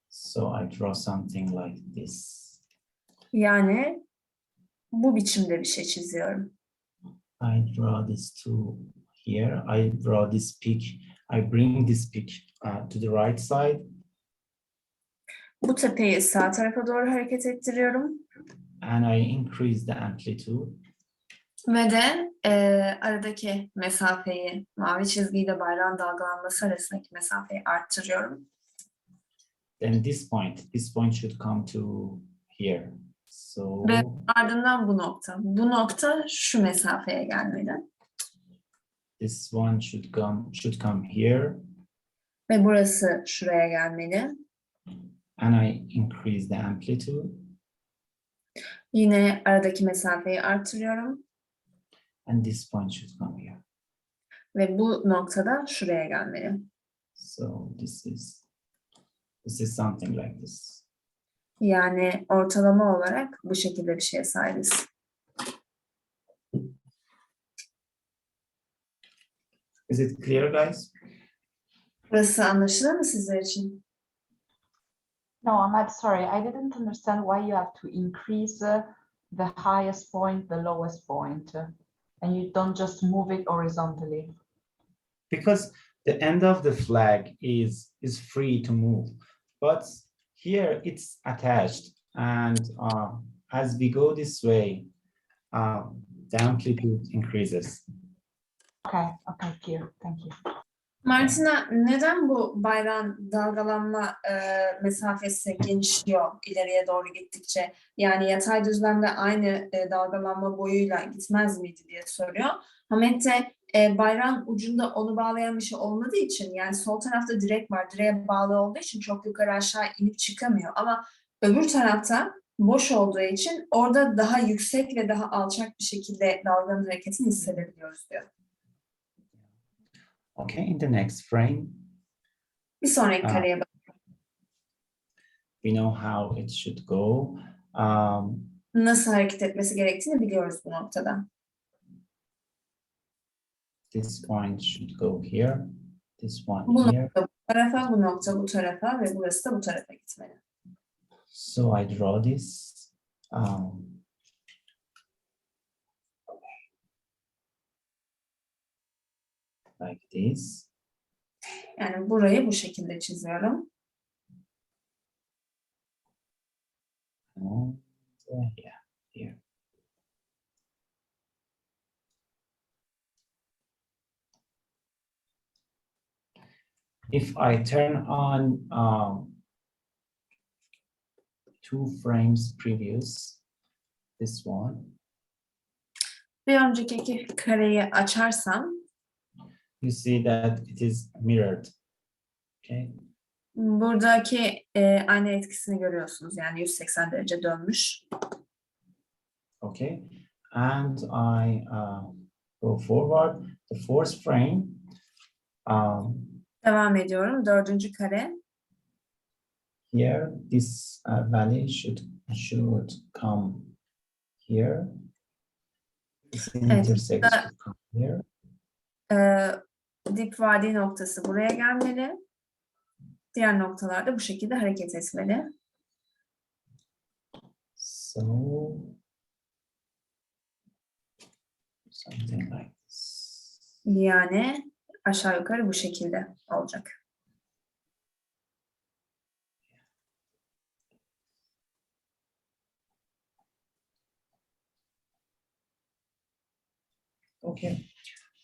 So I draw something like this. Yani bu biçimde bir şey çiziyorum. I draw this two here. I draw this peak. I bring this peak to the right side. Bu tepeyi sağ tarafa doğru hareket ettiriyorum. And I increase the amplitude. Ve de aradaki mesafeyi, mavi çizgiyle bayrağın dalgalanması arasındaki mesafeyi arttırıyorum. Then this point should come to here. So Ve ardından bu nokta. Bu nokta şu mesafeye gelmeli. this one should come here. Ve burası şuraya gelmeli. And I increase the amplitude. Yine aradaki mesafeyi artırıyorum. And this point should come here. Ve bu noktada şuraya gelmeli. So this is This is something like this. Yani ortalama olarak bu şekilde bir şeye sahibiz. Is it clear, guys? Burası anlaşılır mı sizler için? No, Ahmed, sorry, I didn't understand why you have to increase the highest point, the lowest point, and you don't just move it horizontally. Because the end of the flag is free to move, but here it's attached, and as we go this way, the amplitude increases. Okay, okay, clear, thank you. Martina, neden bu bayrağın dalgalanma mesafesi genişliyor ileriye doğru gittikçe? Yani yatay düzlemde aynı dalgalanma boyuyla gitmez miydi diye soruyor. Hamet de bayrağın ucunda onu bağlayan bir şey olmadığı için, yani sol tarafta direk var, direğe bağlı olduğu için çok yukarı aşağı inip çıkamıyor. Ama öbür tarafta boş olduğu için orada daha yüksek ve daha alçak bir şekilde dalganın hareketini hissedebiliyoruz diyor. Okay, in the next frame, Bir sonraki kareye bak. we know how it should go. Nasıl hareket etmesi gerektiğini biliyoruz bu noktada. This point should go here, this one Bu here. nokta bu tarafa, bu nokta bu tarafa ve burası da bu tarafa gitmeli. So I draw this. Like this. Yani burayı bu şekilde çiziyorum. And yeah, here. If I turn on 2 frames previous, this one, Bir önceki iki kareyi açarsam you see that it is mirrored. Okay. buradaki ayna etkisini görüyorsunuz. Yani 180 derece dönmüş. Okay. And I go forward. The fourth frame. Devam ediyorum. Dördüncü kare. Here, this valley should come here. This intersects burada- should come here. Dip vadi noktası buraya gelmeli. Diğer noktalarda bu şekilde hareket etmeli. So something like this. Yani aşağı yukarı bu şekilde olacak. Okay,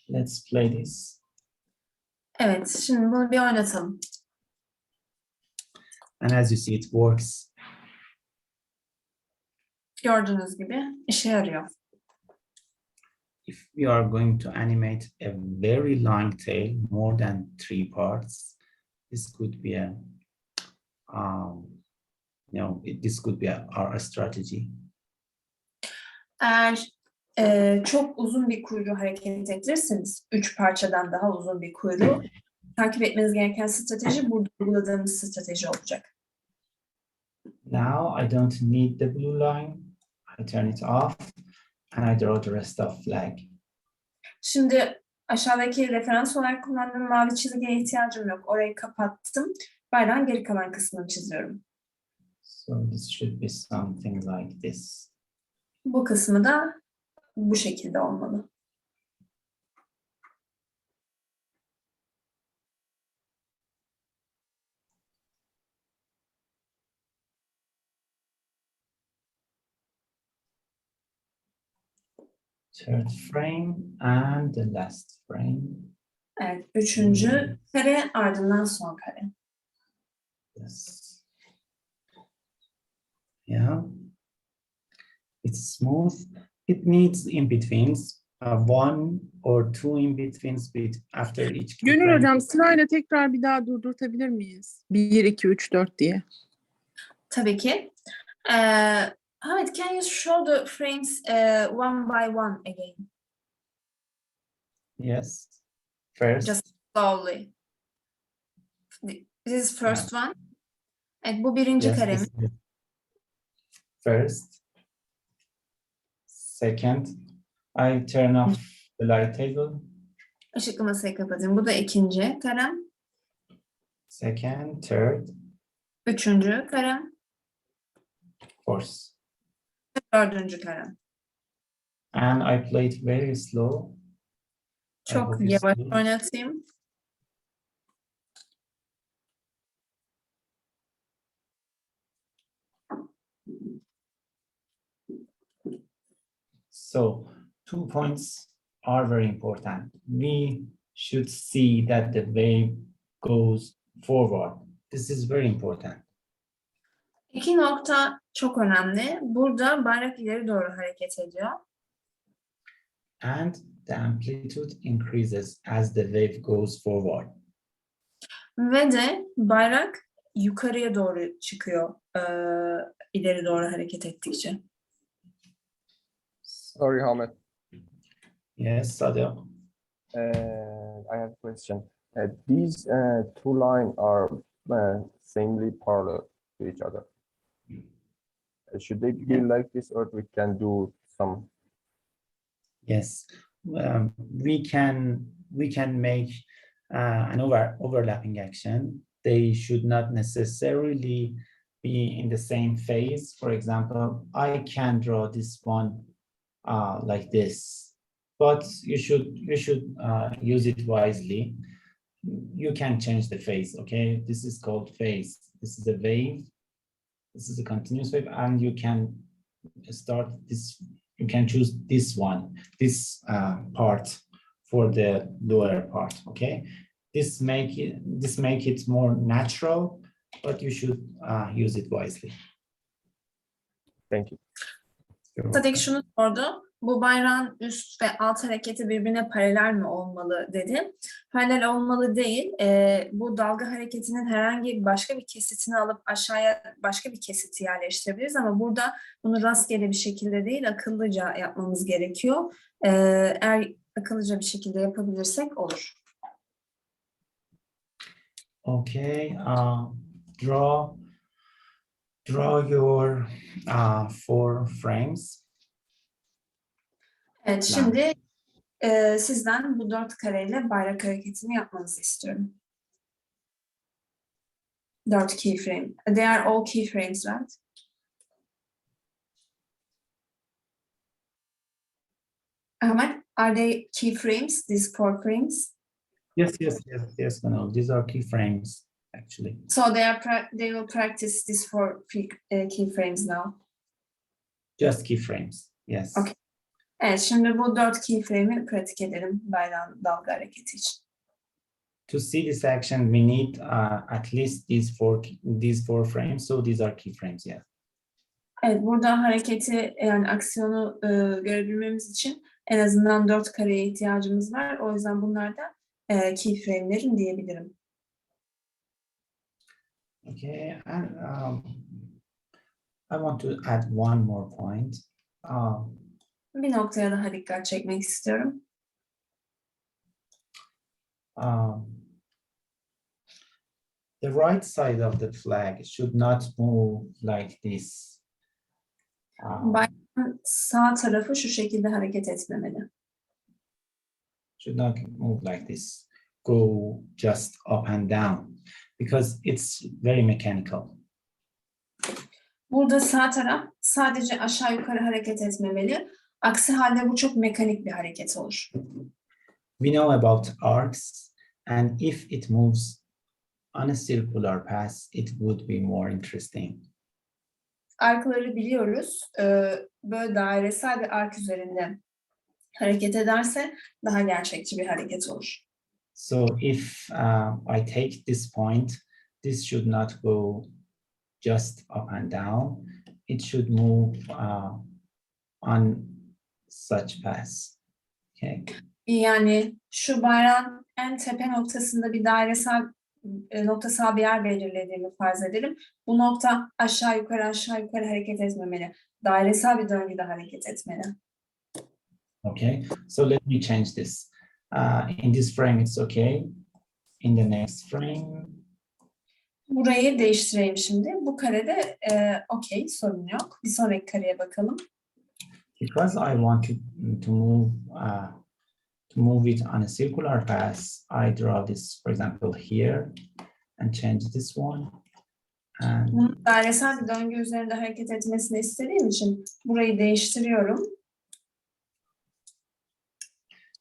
let's play this. Evet, şimdi bunu bir oynatalım. And as you see, it works. Gördüğünüz gibi işe yarıyor. If we are going to animate a very long tail, more than 3 parts, this could be a, this could be our strategy. Eğer çok uzun bir kuyruğu hareket ettirirseniz, 3 parçadan daha uzun bir kuyruğu, takip etmeniz gereken strateji burada uyguladığımız strateji olacak. Now I don't need the blue line. I turn it off and I draw the rest of flag. Şimdi aşağıdaki referans olarak kullandığım mavi çizgiye ihtiyacım yok. Orayı kapattım. Bayrağın geri kalan kısmını çiziyorum. So this should be something like this. Bu kısmı da bu şekilde olmalı. Third frame and the last frame. Evet, üçüncü kare ardından son kare. Yes. Yeah. It's smooth. It needs in-betweens. 1 or 2 in-betweens after each Gönül frame. hocam sırayla tekrar bir daha durdurtabilir miyiz? 1, 2, 3, 4 diye. Tabii ki. Hamid, can you show the frames one by one again? Yes. First. Just slowly. This is first one. Evet, bu birinci Yes, karemiz. this is first. Second, I turn off the light table. Işıklı masayı kapatayım. Bu da ikinci karem. Second, third, Üçüncü karem. fourth. Dördüncü karem. And I play it very slow. I Çok hope you yavaş see. oynatayım. So 2 points are very important. We should see that the wave goes forward. This is very important. İki nokta çok önemli. Burada bayrak ileri doğru hareket ediyor. And the amplitude increases as the wave goes forward. Ve de bayrak yukarıya doğru çıkıyor ileri doğru hareket ettikçe. Sorry, Ahmet. Yes, Sadia. I have a question. These two lines are samely parallel to each other. Should they be like this, or we can do some? Yes, we can make an overlapping action. They should not necessarily be in the same phase. For example, I can draw this one like this, but you should use it wisely. You can change the phase. Okay, this is called phase. This is a wave. This is a continuous wave, and you can start this. You can choose this one, this part for the lower part. Okay, this make it more natural, but you should use it wisely. Thank you. You're Tadik welcome. şunu sordu. Bu bayrağın üst ve alt hareketi birbirine paralel mi olmalı dedi. Paralel olmalı değil. Bu dalga hareketinin herhangi başka bir kesitini alıp aşağıya başka bir kesiti yerleştirebiliriz ama burada bunu rastgele bir şekilde değil, akıllıca yapmamız gerekiyor. Eğer akıllıca bir şekilde yapabilirsek olur. Okay, draw your 4 frames. Evet, şimdi sizden bu 4 kareyle bayrak hareketini yapmanızı istiyorum. 4 keyframe. They are all keyframes, right? Ahmet, are they keyframes, these 4 frames? Yes. No, these are keyframes actually. So they will practice these 4 keyframes now. Just keyframes. Yes. Okay. Evet, şimdi bu 4 keyframe'i pratik edelim bayrağın dalga hareketi için. To see this action, we need at least these four frames. So these are keyframes. Yeah. Evet, burada hareketi yani aksiyonu görebilmemiz için en azından 4 kareye ihtiyacımız var. O yüzden bunlar da keyframe'lerin diyebilirim. Okay, and I want to add one more point. Bir noktaya daha dikkat çekmek istiyorum. The right side of the flag should not move like this. Bayrağın sağ tarafı şu şekilde hareket etmemeli. Should not move like this. Go just up and down because it's very mechanical. Burada sağ taraf sadece aşağı yukarı hareket etmemeli. Aksi halde bu çok mekanik bir hareket olur. We know about arcs, and if it moves on a circular path, it would be more interesting. Arkları biliyoruz. Böyle dairesel bir ark üzerinde hareket ederse daha gerçekçi bir hareket olur. So if I take this point, this should not go just up and down. It should move on such paths. Okay. Yani şu bayrağın en tepe noktasında bir dairesel noktasal bir yer belirlediğimi farz edelim. Bu nokta aşağı yukarı hareket etmemeli. Dairesel bir döngüde hareket etmeli. Okay, so let me change this. In this frame, it's okay. In the next frame. Burayı değiştireyim şimdi. Bu karede okey, sorun yok. Bir sonraki kareye bakalım. Because I want to move it on a circular path, I draw this, for example, here, and change this one. And Bunun dairesel bir döngü üzerinde hareket etmesini istediğim için burayı değiştiriyorum.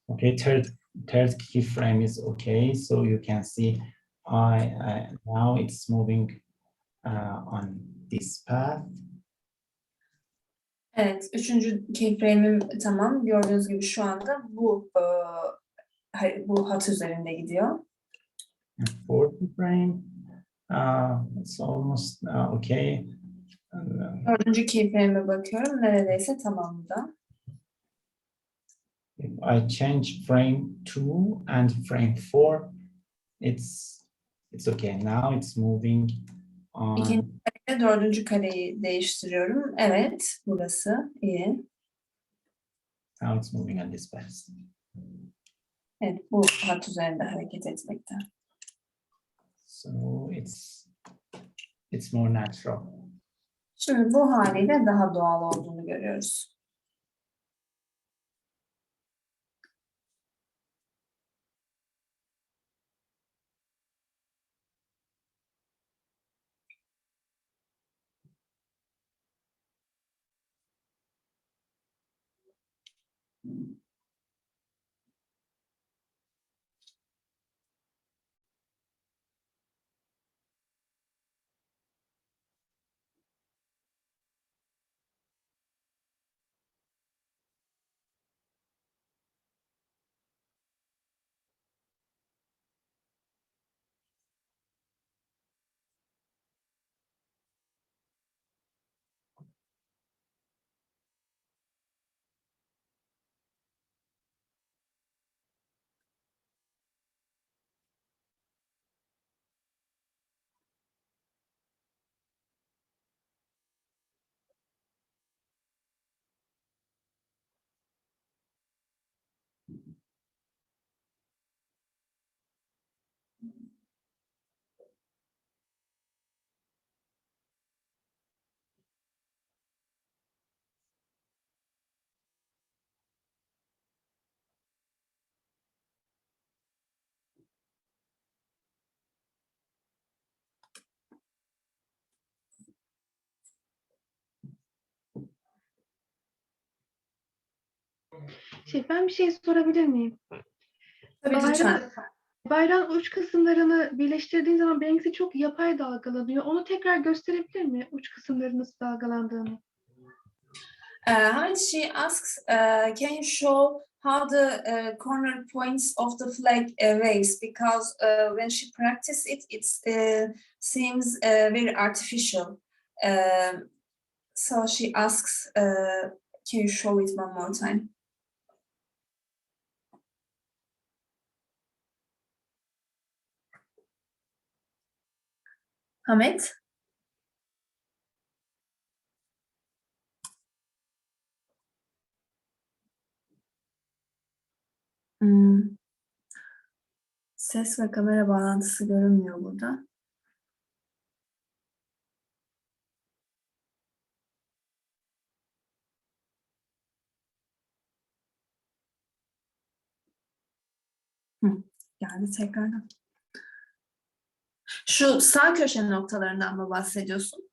okay, third keyframe is okay, so you can see now it's moving on this path. Evet, üçüncü keyframe'im tamam. Gördüğünüz gibi şu anda bu hat üzerinde gidiyor. And fourth keyframe, it's almost okay. Dördüncü keyframe'e bakıyorum. Neredeyse tamam da. If I change frame 2 and frame 4, it's okay. Now it's moving on. İkinci karede dördüncü kareyi değiştiriyorum. Evet, burası iyi. Now it's moving on this path. Evet, bu hat üzerinde hareket etmekte. So it's more natural. Şimdi bu haliyle daha doğal olduğunu görüyoruz. Ben bir şey sorabilir miyim? Tabii lütfen. Bayrağın uç kısımlarını birleştirdiğin zaman benimkisi çok yapay dalgalanıyor. Onu tekrar gösterebilir mi? Uç kısımların nasıl dalgalandığını. She asks, can you show how the corner points of the flag waves? Because when she practices it, it seems very artificial. So she asks, can you show it one more time? Hamet? Ses ve kamera bağlantısı görünmüyor burada. Geldi tekrardan. Şu sağ köşe noktalarından mı bahsediyorsun?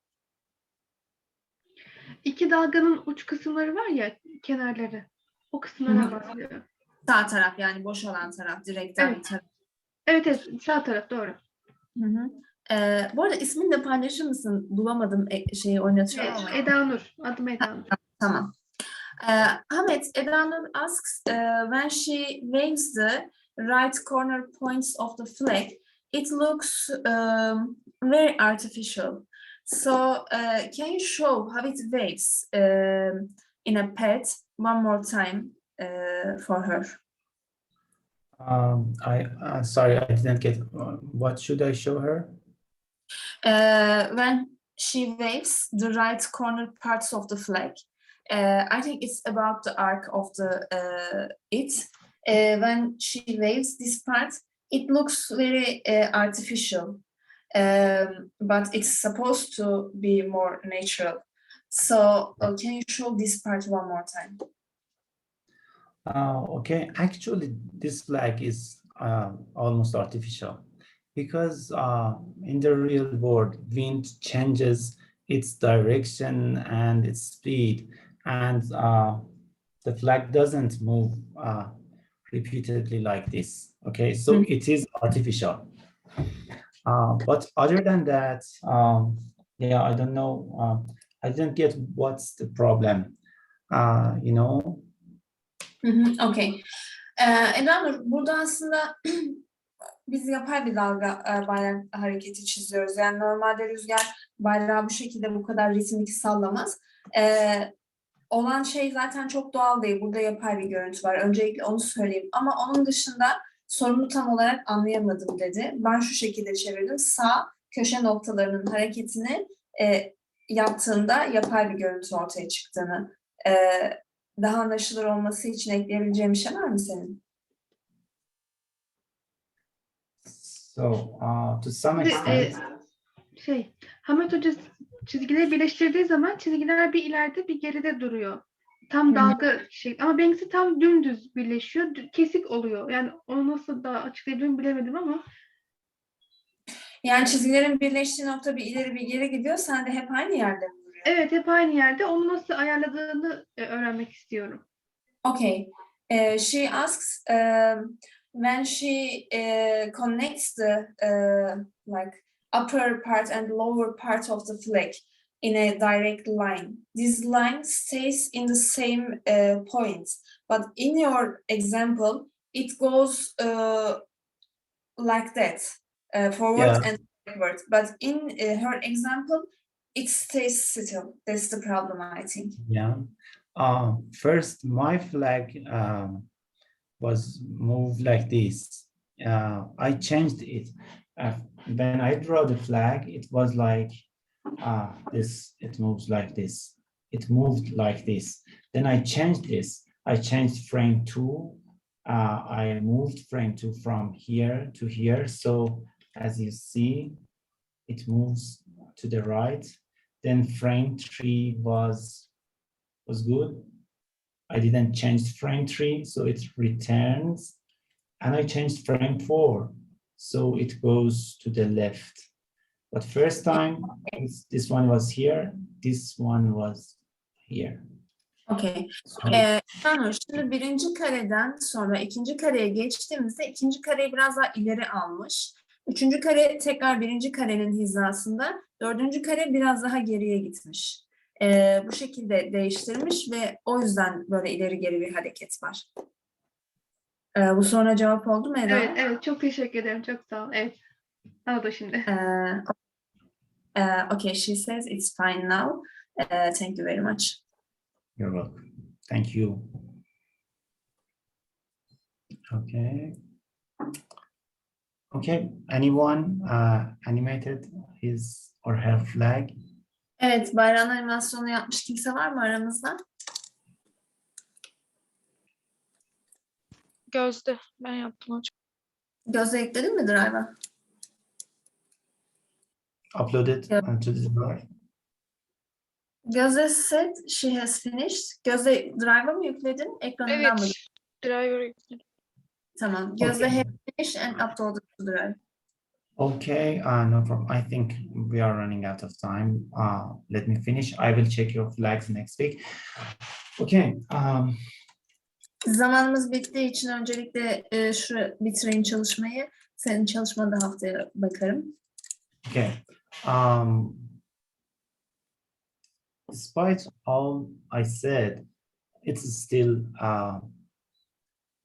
İki dalganın uç kısımları var ya, kenarları. O kısımlara bahsediyorum. Sağ taraf, yani boş olan taraf, direkten Evet. taraf. Evet, sağ taraf doğru. Bu arada ismini de paylaşır mısın? Bulamadım, şeyi oynatıyorum ama. Eda Nur. Adım Eda Nur. Tamam. Hamet, Eda Nur asks, when she waves the right corner points of the flag, it looks very artificial. So, can you show how it waves in a pad one more time for her? Sorry, I didn't get. What should I show her? When she waves the right corner parts of the flag, I think it's about the arc of the when she waves this part, it looks very artificial. But it's supposed to be more natural. So can you show this part one more time? Okay, actually, this flag is almost artificial because in the real world, wind changes its direction and its speed, and the flag doesn't move repeatedly like this. Okay, so it is artificial. But other than that, yeah, I don't know. I didn't get what's the problem. You know. Okay. Elanur, burada aslında biz yapay bir dalga bayrak hareketi çiziyoruz. Yani normalde rüzgar bayrağı bu şekilde bu kadar ritmik sallamaz. Olan şey zaten çok doğal değil. Burada yapay bir görüntü var. Öncelikle onu söyleyeyim. Ama onun dışında sorunu tam olarak anlayamadım dedi. Ben şu şekilde çevirdim. Sağ köşe noktalarının hareketini yaptığında yapay bir görüntü ortaya çıktığını. Daha anlaşılır olması için ekleyebileceğim bir şey var mı senin? So, to some extent, Hamit Hoca çizgileri birleştirdiği zaman çizgiler bir ileride bir geride duruyor. Tam dalga şey ama benimkisi tam dümdüz birleşiyor. Kesik oluyor. Yani onu nasıl daha açıklayabilirim bilemedim ama. Yani çizgilerin birleştiği nokta bir ileri bir geri gidiyor. Sen de hep aynı yerde mi duruyor? Evet, hep aynı yerde. Onu nasıl ayarladığını öğrenmek istiyorum. Okay. She asks when she connects the like upper part and lower part of the flag in a direct line. This line stays in the same point. But in your example, it goes like that, forward and backward. But in her example, it stays still. That's the problem, I think. Yeah. First, my flag was moved like this. I changed it. When I draw the flag, it was like this. It moves like this. It moved like this. Then I changed this. I changed frame 2. I moved frame 2 from here to here. So as you see, it moves to the right. Then frame 3 was good. I didn't change frame 3, so it returns. And I changed frame 4, so it goes to the left. But first time, this one was here, this one was here. Okay. Şimdi birinci kareden sonra ikinci kareye geçtiğimizde ikinci kareyi biraz daha ileri almış. Üçüncü kare tekrar birinci karenin hizasında. Dördüncü kare biraz daha geriye gitmiş. Bu şekilde değiştirmiş ve o yüzden böyle ileri geri bir hareket var. Bu soruna cevap oldu mu Eda? Evet, çok teşekkür ederim. Çok sağ ol. Evet. Anladım şimdi. Okay, she says it's fine now. Thank you very much. You're welcome. Thank you. Okay. Okay, anyone animated his or her flag? Evet, bayrağın animasyonu yapmış kimse var mı aramızda? Gözde. Ben yaptım hocam. Gözde ekledin mi Drive'a? Uploaded to the drive. Gözde said she has finished. Gözde Drive'a mı yükledin? Ekranından mı? Evet. Driver yükledim. Tamam. Gözde Okay. has finished and uploaded to Drive. Okay, no problem. I think we are running out of time. Let me finish. I will check your flags next week. Okay. Zamanımız bittiği için öncelikle şu bitireyim çalışmayı. Senin çalışmana da haftaya bakarım. Okay. Despite all I said, it's still a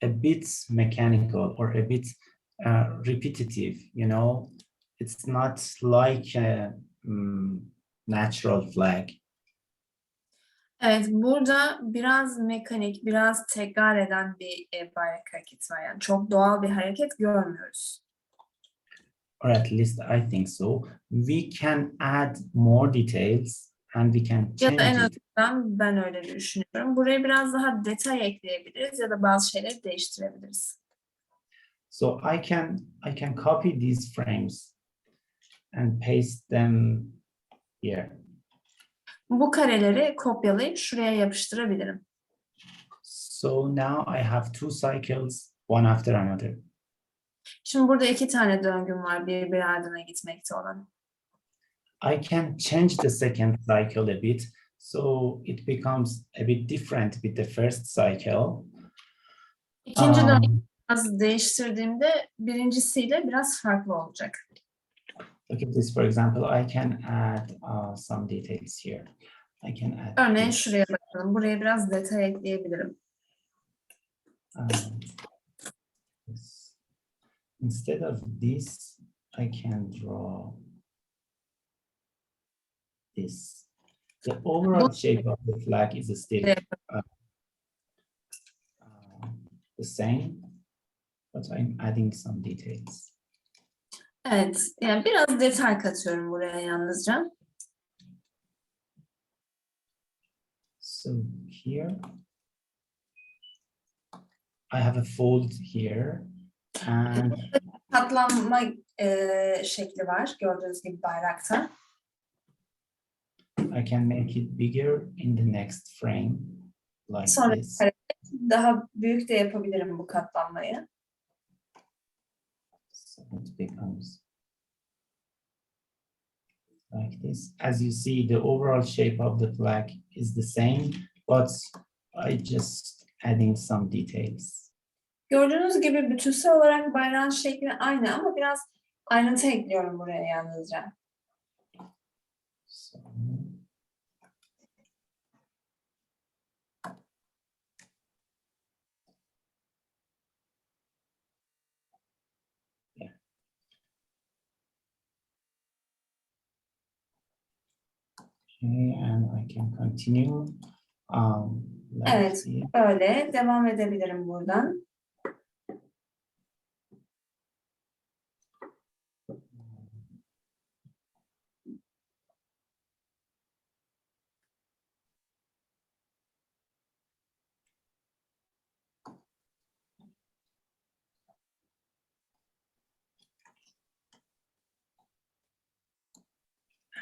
bit mechanical or a bit repetitive, you know. It's not like a natural flag. Evet, burada biraz mekanik, biraz tekrar eden bir bayrak hareketi var. Yani çok doğal bir hareket görmüyoruz. Or at least I think so. We can add more details and we can Ya da en change it. azından ben öyle düşünüyorum. Buraya biraz daha detay ekleyebiliriz ya da bazı şeyleri değiştirebiliriz. So I can copy these frames and paste them here. Bu kareleri kopyalayıp şuraya yapıştırabilirim. So now I have two cycles, one after another. Şimdi burada 2 tane döngüm var birbiri ardına gitmekte olan. I can change the second cycle a bit, so it becomes a bit different with the first cycle. İkinci döngümü biraz değiştirdiğimde birincisiyle biraz farklı olacak. Look at this, for example, I can add some details here. I can add Örneğin this. şuraya bakalım. Buraya biraz detay ekleyebilirim. Um, this. Instead of this, I can draw this. The overall shape of the flag is still the same, but I'm adding some details. Evet, yani biraz detay katıyorum buraya yalnızca. So here, I have a fold here, and Katlanma şekli var gördüğünüz gibi bayrakta. I can make it bigger in the next frame, like Sonra this. daha büyük de yapabilirim bu katlanmayı. So it becomes like this. As you see, the overall shape of the flag is the same, but I just adding some details. Gördüğünüz gibi bütünsel olarak bayrağın şekli aynı ama biraz ayrıntı ekliyorum buraya yalnızca. So, yeah. Okay, and I can continue. Let's Evet, see. öyle devam edebilirim buradan.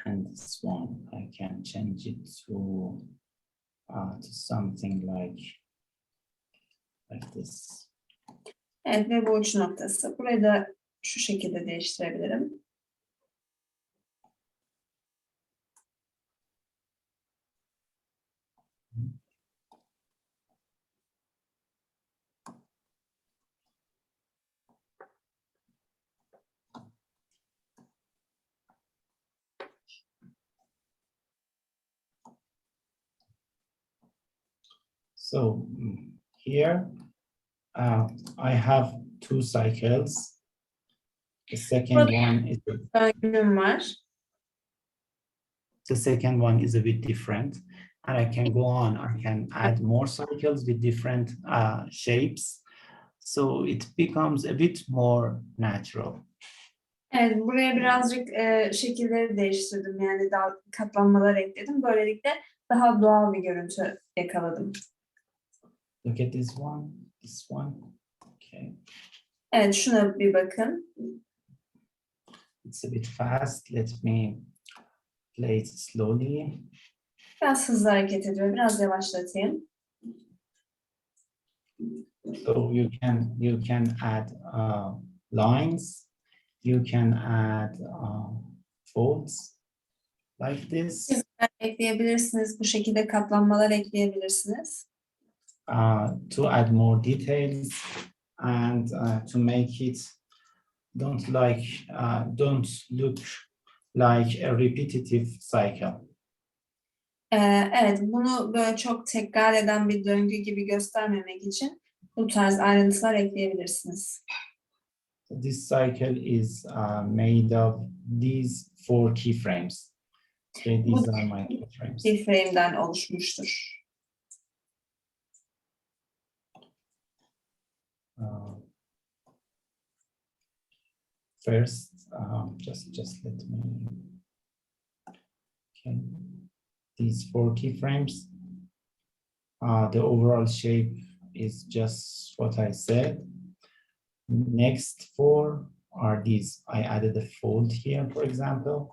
And this one, I can change it to something like this. Evet ve bu uç noktası. Burayı da şu şekilde değiştirebilirim. So here I have two cycles. The second one is Döngüm var. the second one is a bit different, and I can go on. I can add more cycles with different shapes, so it becomes a bit more natural. Evet, buraya birazcık şekilleri değiştirdim. Yani daha katlanmalar ekledim. Böylelikle daha doğal bir görüntü yakaladım. Look at this one, this one. Okay, Evet, şuna bir bakın. it's a bit fast. Let me play it slowly. Biraz hızlı hareket ediyor. Biraz yavaşlatayım. So you can add lines. You can add folds like this. Çizgiler ekleyebilirsiniz. Bu şekilde katlanmalar ekleyebilirsiniz. To add more details and to make it don't look like a repetitive cycle. Evet, bunu böyle çok tekrar eden bir döngü gibi göstermemek için bu tarz ayrıntılar ekleyebilirsiniz. This cycle is made of these 4 keyframes. Okay, these are my keyframes. Bir frame'den oluşmuştur. First, just let me. Okay, these 4 keyframes. The overall shape is just what I said. Next 4 are these. I added a fold here, for example,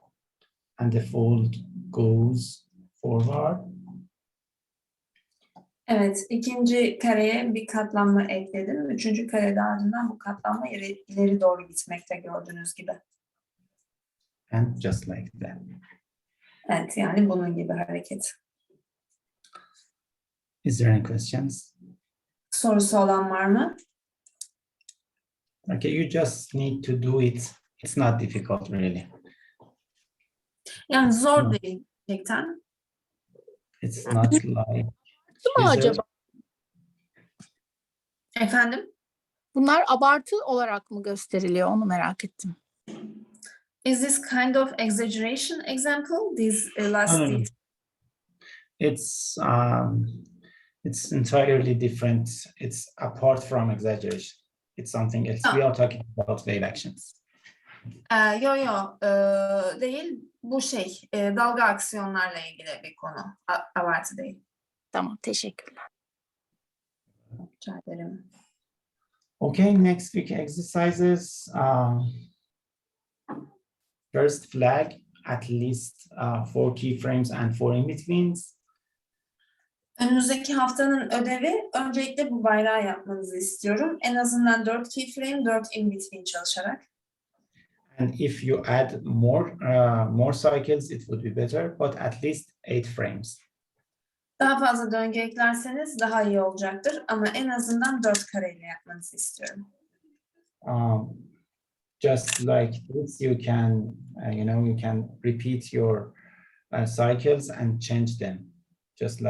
and the fold goes forward. Evet, ikinci kareye bir katlanma ekledim. Üçüncü karede ardından bu katlanma ileri doğru gitmekte gördüğünüz gibi. And just like that. Evet, yani bunun gibi hareket. Is there any questions? Sorusu olan var mı? Okay, you just need to do it. It's not difficult, really. Yani zor No. değil gerçekten. It's not like Mı acaba? Efendim? Bunlar abartı olarak mı gösteriliyor? Onu merak ettim. Is this kind of exaggeration example? These last No, no, no. details? It's entirely different. It's apart from exaggeration. It's something else. We are talking about veil actions. Değil. Bu dalga aksiyonlarla ilgili bir konu. Abartı değil. Tamam, teşekkürler. Rica ederim. Okay, next week exercises. First flag, at least 4 keyframes and 4 in-betweens. Önümüzdeki haftanın ödevi öncelikle bu bayrağı yapmanızı istiyorum. En azından 4 keyframe, 4 in-between çalışarak. And if you add more cycles, it would be better, but at least 8 frames. Daha fazla döngü eklerseniz daha iyi olacaktır ama en azından 4 kareyle yapmanızı istiyorum. Just like this, you can, you can repeat your cycles and change them, just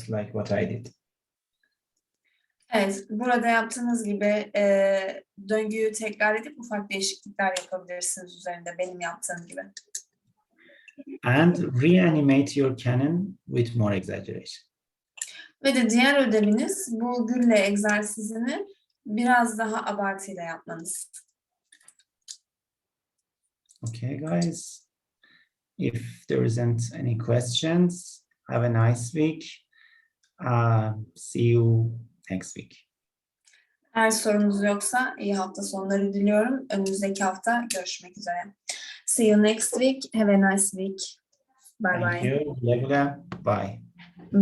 like what I did. Evet, burada yaptığınız gibi döngüyü tekrar edip ufak değişiklikler yapabilirsiniz üzerinde benim yaptığım gibi. And reanimate your canon with more exaggeration. Ve de diğer ödeviniz bu gülle egzersizini biraz daha abartıyla yapmanız. Okay, guys. If there isn't any questions, have a nice week. See you next week. Eğer sorunuz yoksa iyi hafta sonları diliyorum. Önümüzdeki hafta görüşmek üzere. See you next week. Have a nice week. Bye Thank bye. you. Bye.